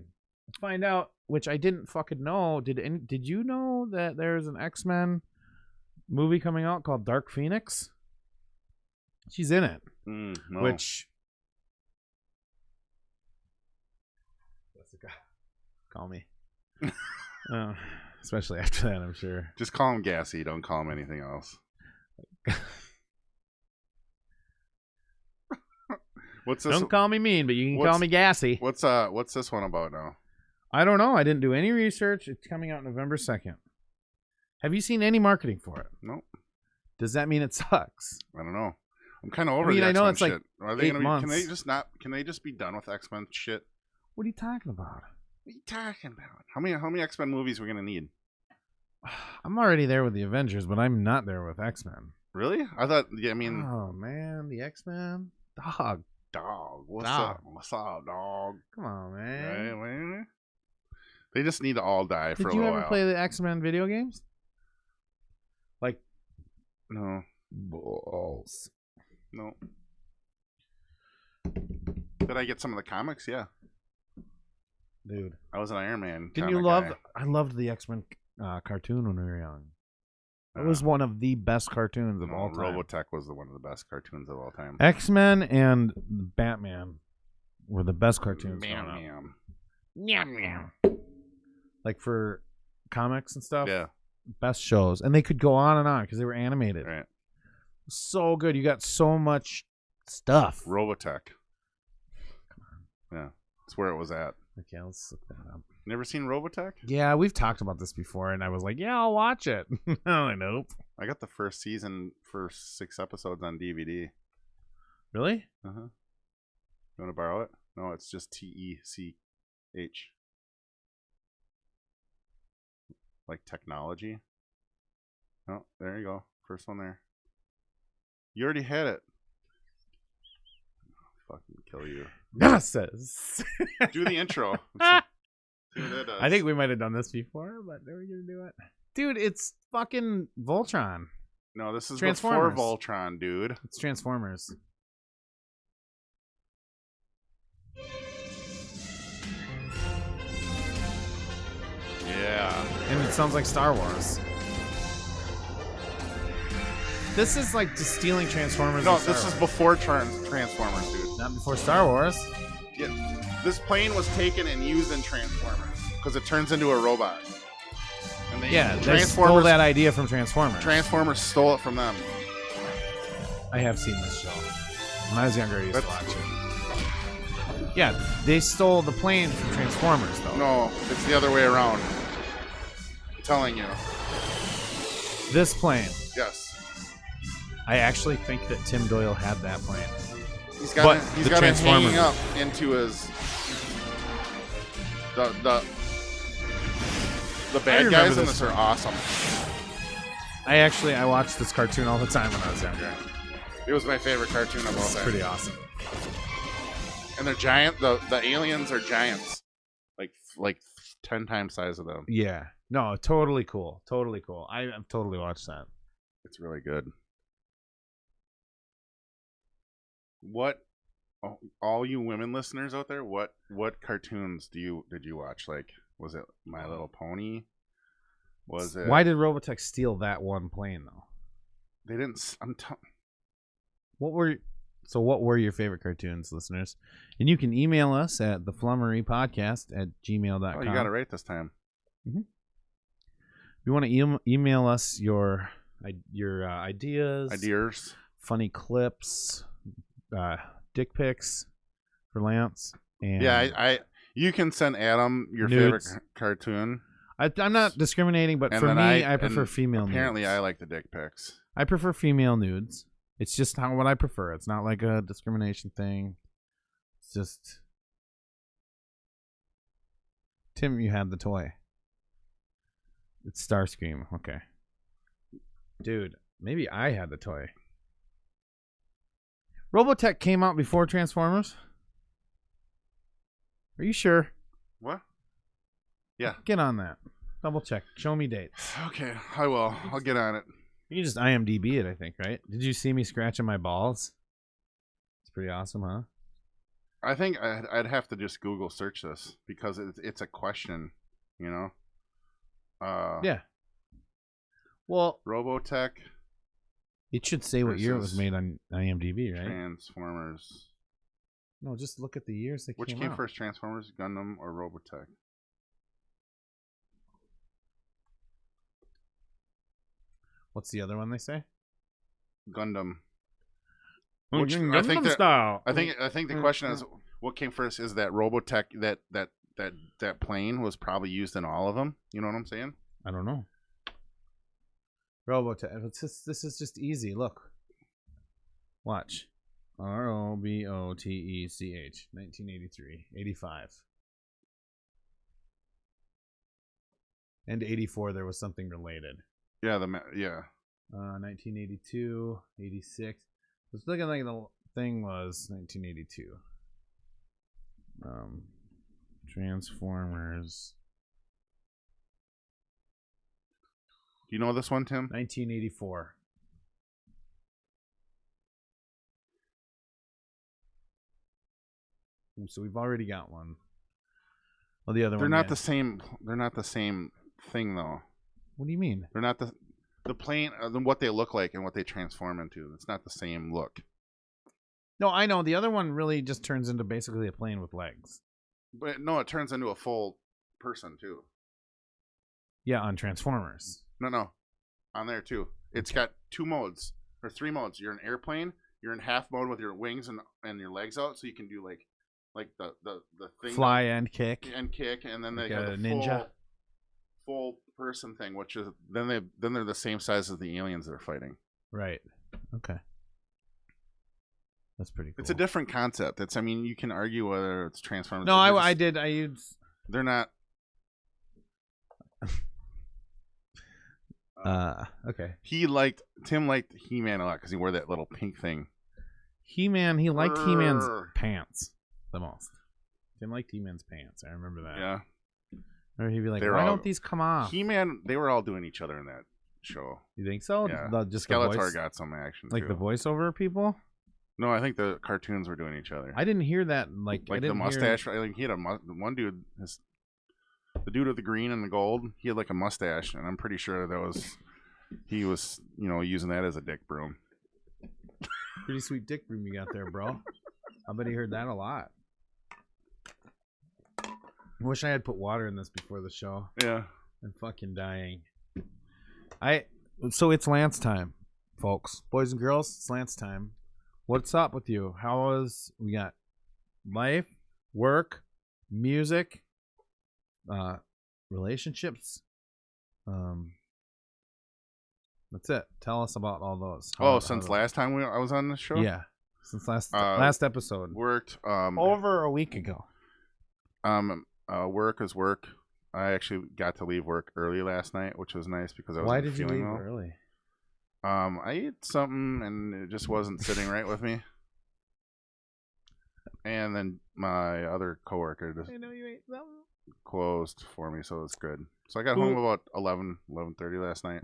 Find out, which I didn't fucking know. Did you know that there's an X-Men movie coming out called Dark Phoenix? She's in it. No. Which, call me. Especially after that, I'm sure. Just call him Gassy. Don't call him anything else. What's this? Don't call me mean, but you can call me gassy. What's this one about now? I don't know. I didn't do any research. It's coming out November 2nd. Have you seen any marketing for it? Nope. Does that mean it sucks? I don't know. I'm kind of over I mean, the I know X-Men it's like shit. Are they 8 gonna be? months. Can they just be done with X-Men shit? What are you talking about? What are you talking about? How many X-Men movies are we gonna need? I'm already there with the Avengers, but I'm not there with X-Men. Really? I thought. Yeah, I mean, Oh man, the X-Men, dog. What's Dog. up? What's up, dog? Come on, man. Right? They just need to all die for Did a you little ever while. play the X-Men video games? Like No, balls. no. Did I get some of the comics? Yeah, Dude. I was an Iron Man. Didn't you comic love? guy. I loved the X-Men cartoon when we were young. It Uh, was one of the best cartoons of No, all time. Robotech was one of the best cartoons of all time. X-Men and Batman were the best cartoons. Bam, growing up. bam. Meow, meow. Like for comics and stuff. Yeah, Best shows, and they could go on and on because they were animated. right. So good. You got so much stuff. Robotech. Yeah, that's where it was at. Okay, let's look that up. Never seen Robotech? Yeah, we've talked about this before, and I was like, "Yeah, I'll watch it." Oh, nope. I got the first season, first 6 episodes on DVD. Really? You want to borrow it? No, it's just TECH. Like technology. Oh, there you go. First one there. You already had it. I'll fucking kill you. Nemesis. Do the intro. Let's see what that does. I think we might have done this before, but are we gonna do it? Dude, it's fucking Voltron. No, this is before Transformers. Voltron, dude. It's Transformers. Yeah. And it sounds like Star Wars. This is like just stealing Transformers. No, and Star this is Wars. before Transformers, dude. Not before Star Wars. Yeah. This plane was taken and used in Transformers because it turns into a robot. And they, Yeah, they stole that idea from Transformers. Transformers stole it from them. I have seen this show. When I was younger, I used to That's- watch it. Yeah, they stole the plane from Transformers, though. No, it's the other way around. I'm telling you. This plane. Yes. I actually think that Tim Doyle had that plane. He's But got it, he's the got it hanging Transformers- up into his the bad remember guys in this this are awesome. I watched this cartoon all the time when I was younger. It was my favorite cartoon of all It's time. pretty awesome. And they're giant. The aliens are giants, like 10 times size of them. Yeah. No, totally cool. Totally cool. I've totally watched that. It's really good. What, all you women listeners out there, what cartoons did you watch? Like, was it My Little Pony? Was it? Why did Robotech steal that one plane, though? They didn't. What were your favorite cartoons, listeners? And you can email us at theflummerypodcast@gmail.com. Oh, you got it right this time. If you want to email us your ideas, funny clips, dick pics for Lance. And Yeah, you can send Adam your Nudes. favorite cartoon. I'm not discriminating, but And for then me, I prefer and female Apparently, nudes. I like the dick pics. I prefer female nudes. It's just what I prefer. It's not like a discrimination thing. It's just Tim, you had the toy. It's Starscream. Okay. Dude, maybe I had the toy. Robotech came out before Transformers? Are you sure? What? Yeah. Get on that. Double check. Show me dates. Okay, I will. I'll get on it. You can just IMDb it, I think, right? Did you see me scratching my balls? It's pretty awesome, huh? I think I'd have to just Google search this because it's a question, you know. Yeah. Well, Robotech it should say what year it was versus made on IMDb, right? Transformers. No, just look at the years they Which came came out. first, Transformers, Gundam, or Robotech? What's the other one they say? Gundam. Oh, Which Gundam I think that- style. I think the question is what came first. Is that Robotech that plane was probably used in all of them? You know what I'm saying? I don't know. Robotech. This is just easy. Look. Watch. ROBOTECH. 1983. 85. And 84 there was something related. Yeah, 1982, 86. It's looking like the thing was 1982. Transformers. Do you know this one, Tim? 1984. So we've already got one. Well, the other They're one. not the same. They're not the same thing, though. What do you mean? They're not the plane. What they look like and what they transform into. It's not the same look. No, I know. The other one really just turns into basically a plane with legs. But no, it turns into a full person too. Yeah, on Transformers. No, on there too. It's got 2 modes or 3 modes. You're an airplane. You're in half mode with your wings and your legs out, so you can do like the thing Fly and kick. and kick, and then Like they have a the ninja. full person thing, which is then they're the same size as the aliens they're fighting. Right. Okay. That's pretty cool. It's a different concept. I mean, you can argue whether it's Transformers. No, but I did. I used. They're not. Okay. Tim liked He-Man a lot because he wore that little pink thing. He-Man. He liked He-Man's Brrr. pants the most. Tim liked He-Man's pants. I remember that. Yeah, Or he'd be like, They were "Why all- don't these come off?" He-Man. They were all doing each other in that show. You think so? Yeah. Just the Skeletor voice, got some action like too. the voiceover people. No, I think the cartoons were doing each other. I didn't hear that. Like I Like didn't the mustache. I think he had one dude. The dude with the green and the gold. He had like a mustache, and I'm pretty sure he was using that as a dick broom. Pretty sweet dick room you got there, bro. I bet he heard that a lot. I wish I had put water in this before the show. Yeah. I'm fucking dying. So it's Lance time, folks. Boys and girls, it's Lance time. What's up with you? We got life, work, music, relationships. That's it. Tell us about all those. Since last time I was on this show? Yeah. Since last episode. Worked Over a week ago. work is work. I actually got to leave work early last night, which was nice because I was Why did you leave early? I ate something and it just wasn't sitting right with me. And then my other coworker just I know you ate something. closed for me, so it's good. So I got home about 11:30 last night.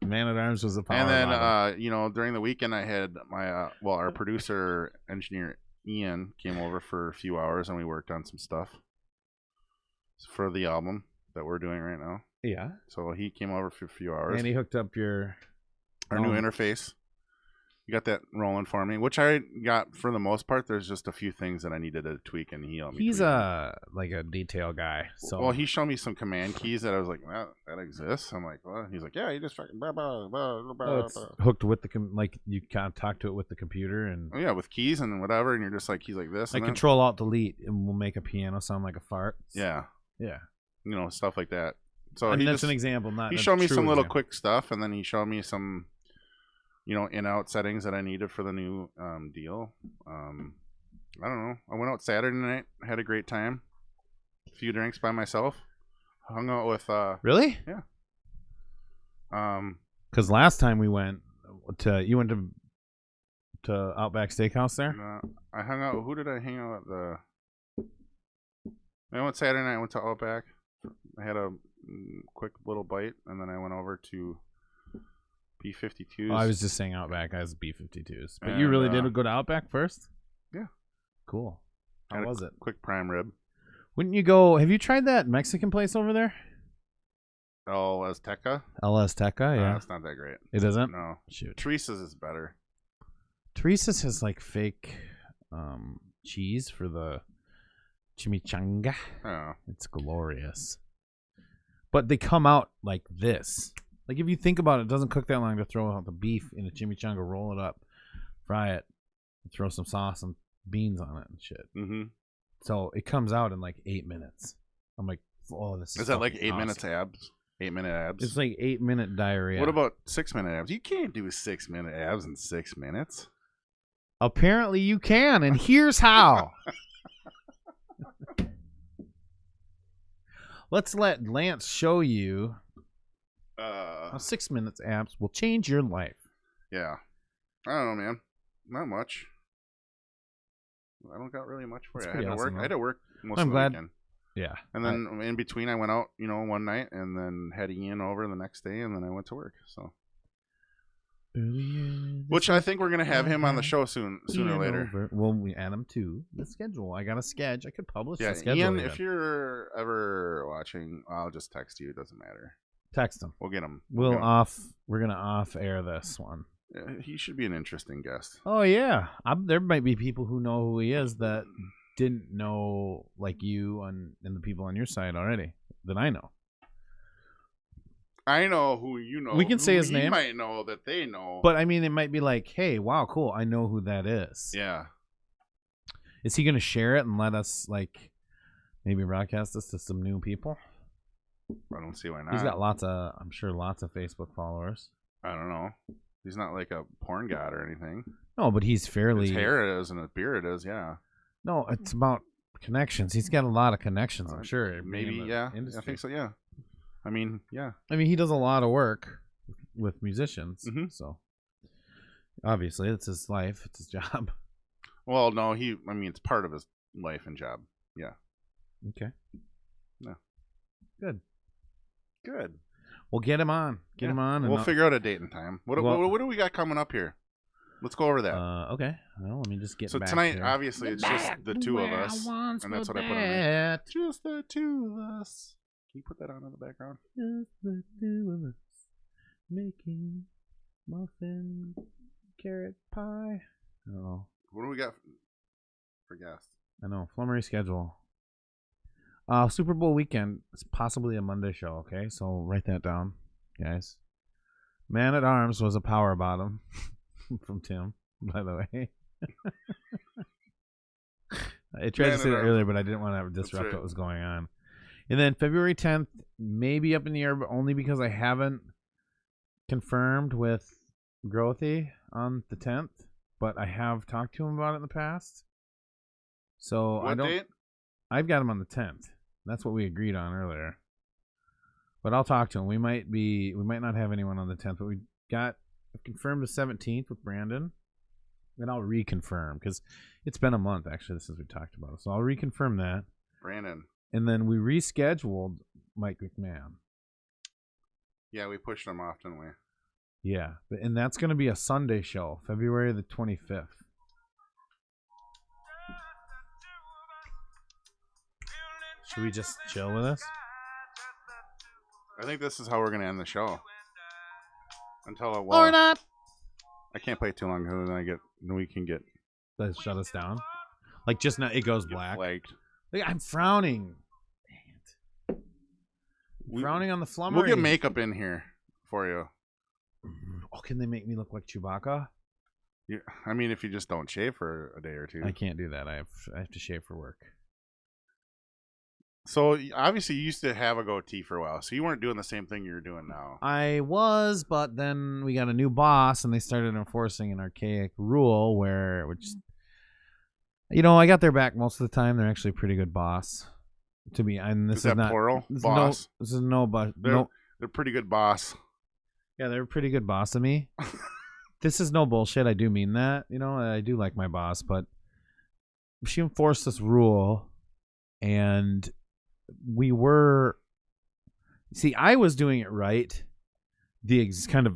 Man at Arms was a power And then model. during the weekend I had my our producer engineer Ian came over for a few hours and we worked on some stuff for the album that we're doing right now. Yeah. So he came over for a few hours. And he hooked up your Our new interface. You got that rolling for me, which I got for the most part. There's just a few things that I needed to tweak, and he helped me. He's tweak like a detail guy. So well, he showed me some command keys that I was like, well, that exists. I'm like, what? He's like, yeah, you just fucking blah, blah, blah, blah, blah, it's blah. hooked with the like you kind of talk to it with the computer and Oh, yeah, with keys and whatever, and you're just like, he's like this. like and then- Control Alt Delete and we'll make a piano sound like a fart. Yeah, Yeah. stuff like that. So And he that's just, an example, not he a showed me true some little example. quick stuff, and then he showed me some, in-out settings that I needed for the new deal. I don't know. I went out Saturday night, had a great time. A few drinks by myself. Hung out with Really? Yeah. Because last time we went you went to Outback Steakhouse there. I hung out. Who did I hang out with? I went Saturday night. I went to Outback. I had a quick little bite, and then I went over to B-52s. Oh, I was just saying Outback. I was B-52s, but And, you really did go to Outback first. Yeah. Cool. How Had a was it? Quick prime rib. Wouldn't you go? Have you tried that Mexican place over there? Oh, Azteca? El Azteca, yeah. It's not that great. It isn't? No. Shoot. Teresa's is better. Teresa's has like fake cheese for the chimichanga. Oh. It's glorious. But they come out like this. Like if you think about it, it doesn't cook that long to throw out the beef in a chimichanga, roll it up, fry it, and throw some sauce and beans on it and shit. Mm-hmm. So it comes out in like 8 minutes. I'm like, oh, this Is that like fucking 8 awesome. minutes abs? 8-minute abs? It's like 8-minute diarrhea. What about 6-minute abs? You can't do 6-minute abs in 6 minutes. Apparently you can, and here's how. Let's let Lance show you how 6 minutes abs will change your life. Yeah. I don't know, man. Not much. I don't got really much for That's you. I pretty had to awesome, work most I'm of the glad. weekend. Yeah. And then in between, I went out, one night, and then had Ian over the next day, and then I went to work. So, which I think we're gonna have him on the show sooner or later. Well, we add him to the schedule. I got a schedule. I could publish Yeah, the schedule. Ian, again. if you're ever watching, I'll just text you. It doesn't matter. Text him. We'll get him. We're get him. gonna off air this one. Yeah, he should be an interesting guest. Oh yeah, there might be people who know who he is that didn't know, like you and the people on your side already that I know. I know who you know. We can say his he name. Might know that they know. But I mean, it might be like, hey, wow, cool. I know who that is. Yeah. Is he gonna share it and let us like maybe broadcast this to some new people? I don't see why not. He's got lots of Facebook followers. I don't know. He's not like a porn god or anything. No, but he's fairly. His hair is and his beard is, yeah. No, it's about connections. He's got a lot of connections, I'm sure. Maybe, yeah. I think so, yeah. I mean, yeah. I mean, he does a lot of work with musicians, Mhm. so obviously it's his life, it's his job. Well, no, it's part of his life and job. Yeah. Okay. No. Good. Good. We'll get him on. Get him on. And we'll figure out a date and time. What do we got coming up here? Let's go over that. Okay. Well, let me just get so back tonight, here. obviously, it's just the two of us, and that's what I put on there. Just the two of us. Can you put that on in the background? Just the two of us making muffin carrot pie. Oh, What do we got for guests? I know. Flummery schedule. Super Bowl weekend. It's possibly a Monday show. Okay, so write that down, guys. Man at Arms was a power bottom from Tim, by the way. I tried to say that earlier, but I didn't want to disrupt what was going on. And then February 10th, maybe up in the air, but only because I haven't confirmed with Growthy on the 10th, but I have talked to him about it in the past. So What date? I've got him on the 10th. That's what we agreed on earlier. But I'll talk to him. We might not have anyone on the 10th, but I've confirmed the 17th with Brandon. And I'll reconfirm because it's been a month actually since we talked about it. So I'll reconfirm that. Brandon. And then we rescheduled Mike McMahon. Yeah, we pushed him off, didn't we? Yeah, and that's going to be a Sunday show, February the 25th. Should we just chill with this? I think this is how we're gonna end the show. Until Or not. I can't play too long because then we can get Let's shut us down. Like just now, it goes black. flagged. Like, I'm frowning. Dang it. Frowning on the Flummery. We'll get makeup in here for you. Oh, can they make me look like Chewbacca? I mean, if you just don't shave for a day or two. I can't do that. I have to shave for work. So obviously you used to have a goatee for a while, so you weren't doing the same thing you're doing now. I was, but then we got a new boss, and they started enforcing an archaic rule which I got their back most of the time. They're actually a pretty good boss. To be, and this is that not plural? this Boss. This is no, but They're pretty good boss. Yeah, they're a pretty good boss to me. This is no bullshit. I do mean that. I do like my boss, but she enforced this rule, and I was doing it right. The kind of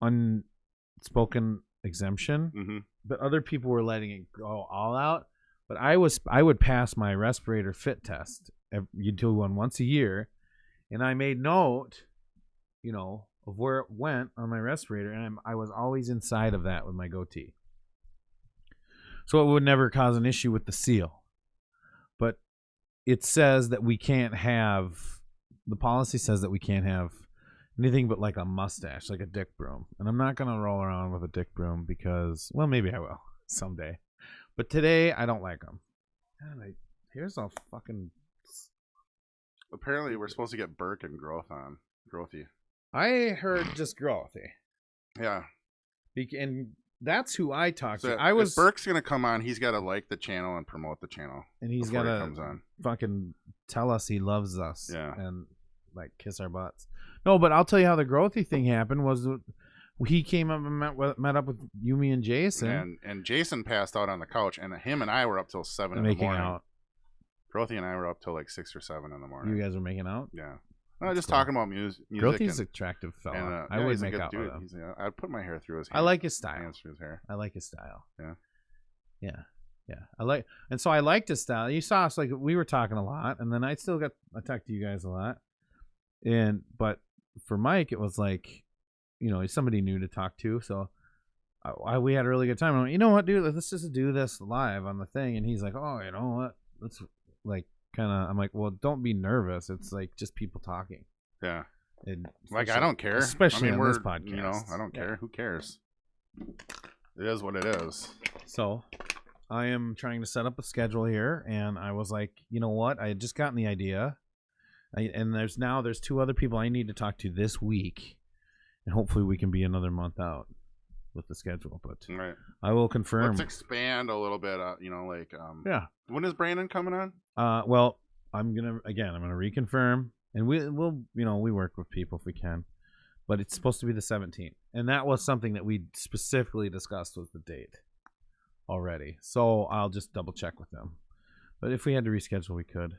unspoken exemption, Mm-hmm. but other people were letting it go all out. But I would pass my respirator fit test. You do one once a year, and I made note, of where it went on my respirator, and I was always inside of that with my goatee. So it would never cause an issue with the seal. But it says that we can't have, the policy says that we can't have anything but like a mustache, like a dick broom. And I'm not going to roll around with a dick broom because, well, maybe I will someday. But today, I don't like them. God, here's a fucking... Apparently, we're supposed to get Burke and Growthy. I heard just growthy. Yeah. And that's who I talked So to. if Burke's going to come on, he's got to like the channel and promote the channel. And he's got to fucking tell us he loves us. Yeah. And, like, kiss our butts. No, but I'll tell you how the growthy thing happened was he came up and met up with Yumi and Jason. And Jason passed out on the couch, and him and I were up till 7 in the morning. Making out. Growthy and I were up till like 6 or 7 in the morning. You guys were making out? Yeah. Just talking about music. Growthy's an attractive fella. And, I would make out with him. I'd put my hair through his hair. I like his style. Hands through his hair. I like his style. Yeah. Yeah. And so I liked his style. You saw us, like, we were talking a lot, and then I talked to you guys a lot. But for Mike, it was like, he's somebody new to talk to, so we had a really good time. I went, you know what, dude, let's just do this live on the thing. And he's like, oh, you know what, let's like kind of. I'm like, well, don't be nervous. It's like just people talking. Yeah. Like, I don't care. Especially on this podcast. I don't care. Who cares? It is what it is. So I am trying to set up a schedule here, and I was like, you know what, I had just gotten the idea. And there's 2 other people I need to talk to this week, and hopefully we can be another month out with the schedule. But right. I will confirm. Let's expand a little bit. Yeah. When is Brandon coming on? Well, I'm gonna reconfirm, and we'll we work with people if we can, but it's supposed to be the 17th, and that was something that we specifically discussed was the date already. So I'll just double check with them, but if we had to reschedule, we could.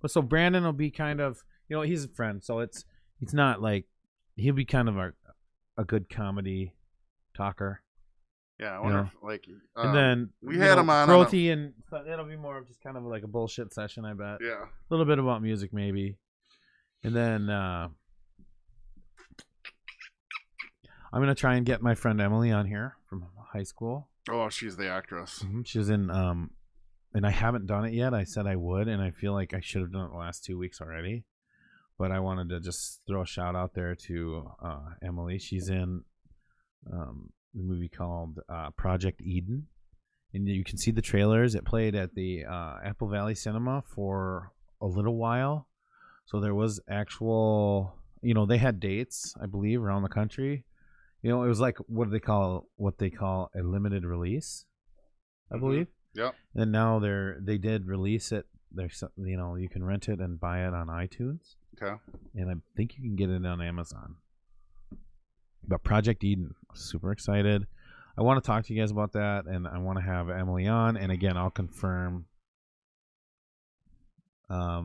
But so Brandon will be kind of, he's a friend, so it's not like he'll be kind of a good comedy talker. Yeah, I wonder if, and then we had him on Growthy, and it'll be more of just kind of like a bullshit session, I bet. Yeah, a little bit about music maybe, and then I'm gonna try and get my friend Emily on here from high school. Oh, she's the actress. Mm-hmm. She's in and I haven't done it yet. I said I would, and I feel like I should have done it the last 2 weeks already. But I wanted to just throw a shout out there to Emily. She's in the movie called Project Eden, and you can see the trailers. It played at the Apple Valley Cinema for a little while, so there was actual. They had dates, I believe, around the country. It was like what they call a limited release, I believe. Yep. And now they did release it. There's you can rent it and buy it on iTunes. Okay. And I think you can get it on Amazon. But Project Eden, super excited. I want to talk to you guys about that, and I want to have Emily on. And again, I'll confirm. Yeah.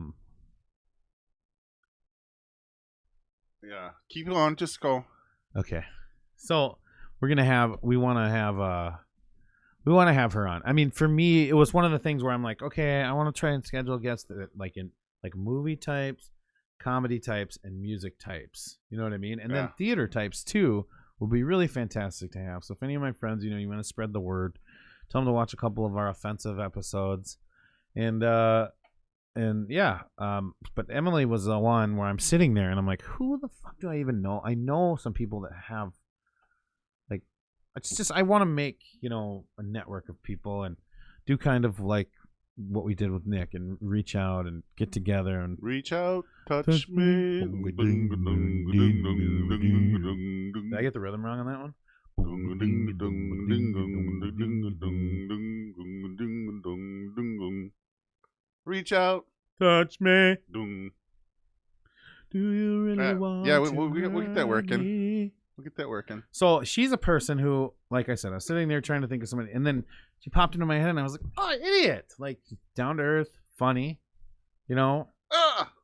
Keep going. Just go. Okay. So we want to have her on. I mean, for me, it was one of the things where I'm like, okay, I want to try and schedule guests that like movie types, comedy types, and music types. You know what I mean? And then theater types too will be really fantastic to have. So if any of my friends, you want to spread the word, tell them to watch a couple of our offensive episodes, but Emily was the one where I'm sitting there and I'm like, who the fuck do I even know? I know some people that have. It's just I want to make a network of people and do kind of like what we did with Nick and reach out and get together and reach out, touch me. Did I get the rhythm wrong on that one? Reach out, touch me. Do you really want? Yeah, we'll get that working. We'll get that working. So she's a person who, like I said, I was sitting there trying to think of somebody, and then she popped into my head, and I was like, "Oh, idiot!" Like down to earth, funny,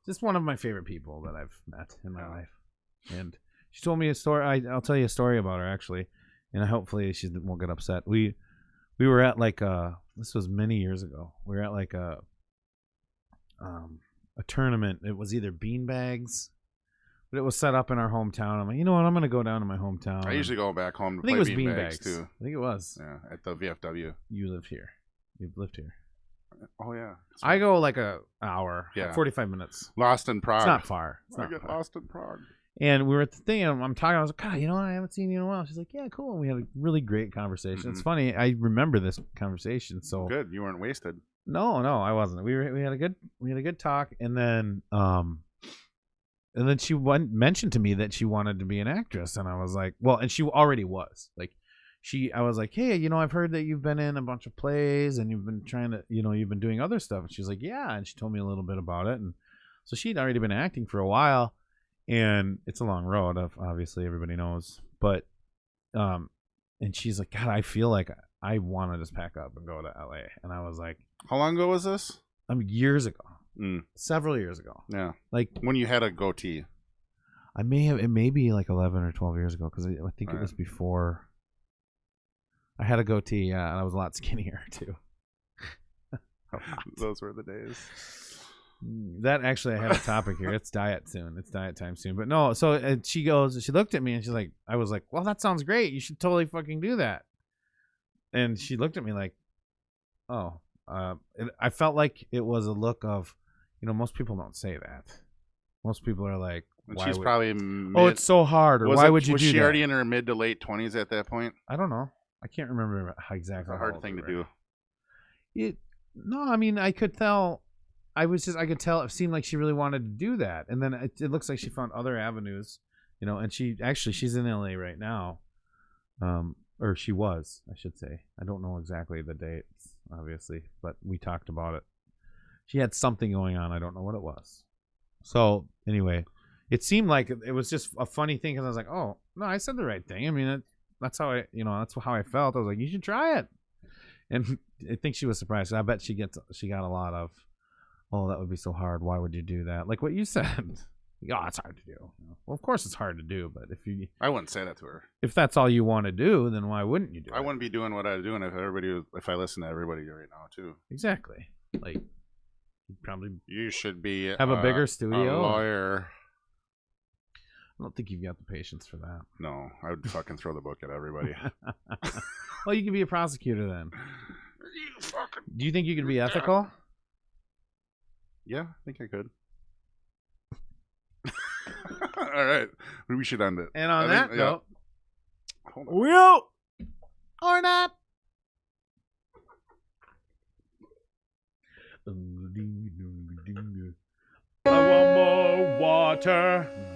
just one of my favorite people that I've met in my life. And she told me a story. I'll tell you a story about her actually, and hopefully she won't get upset. We we were at like this was many years ago. We were at like a tournament. It was either beanbags, but it was set up in our hometown. I'm like, you know what? I'm gonna go down to my hometown. I usually go back home to I think play it was beanbags beanbags too. I think it was. Yeah, at the VFW. You live here. You've lived here. Oh yeah. I go like a hour. Yeah. 45 minutes. Lost in Prague. It's not far. It's I not get far. lost in Prague. And we were at the thing, and I'm talking. I was like, God, you know what? I haven't seen you in a while. She's like, yeah, cool. And we had a really great conversation. It's funny. I remember this conversation. So Good. You weren't wasted. no, I wasn't. We had a good talk, and then she mentioned to me that she wanted to be an actress, and I was like, well, and she already was. Like, I was like, hey, you know, I've heard that you've been in a bunch of plays, and you've been trying to, you know, you've been doing other stuff. And she's like, yeah, and she told me a little bit about it, and so she'd already been acting for a while. And it's a long road, obviously everybody knows, but and she's like, God, I feel like I want to just pack up and go to LA. And I was like, How long ago was this? years ago, Mm. several years ago. Yeah. Like When you had a goatee. it may be like 11 or 12 years ago, because I think it was before I had a goatee. Yeah, and I was a lot skinnier too. Those were the days. That actually, I have a topic here. It's diet soon. It's diet time soon. But no, so she looked at me and she's like, I was like, well, that sounds great. You should totally fucking do that. And she looked at me like, oh, I felt like it was a look of, you know, most people don't say that. Most people are like, And why she's would, probably oh, it's so hard, or why would you was do she that? already in her mid to late 20s at that point? I don't know. I can't remember how exactly. It's a how hard old thing we to were. do. No, I mean, I could tell. I could tell it seemed like she really wanted to do that, and then it looks like she found other avenues, you know. And she's in LA right now, or she was, I should say. I don't know exactly the dates, obviously, but we talked about it. She had something going on. I don't know what it was. So anyway, it seemed like it was just a funny thing, because I was like, oh no, I said the right thing. I mean, that's how that's how I felt. I was like, you should try it, and I think she was surprised. I bet she got a lot of, oh, that would be so hard. Why would you do that? Like what you said. Oh, it's hard to do. Well, of course it's hard to do, but I wouldn't say that to her. if that's all you want to do, then why wouldn't you do it? I wouldn't be doing what I'm doing if I listen to everybody right now too. Exactly. Like, you'd probably You should be have a bigger studio. a lawyer. I don't think you've got the patience for that. No, I would fucking throw the book at everybody. Well, you can be a prosecutor then. You fucking... Do you think you could be ethical? Yeah, I think I could. All right, we should end it. And on I that think- yeah. note, Hold on. will or not. I want more water.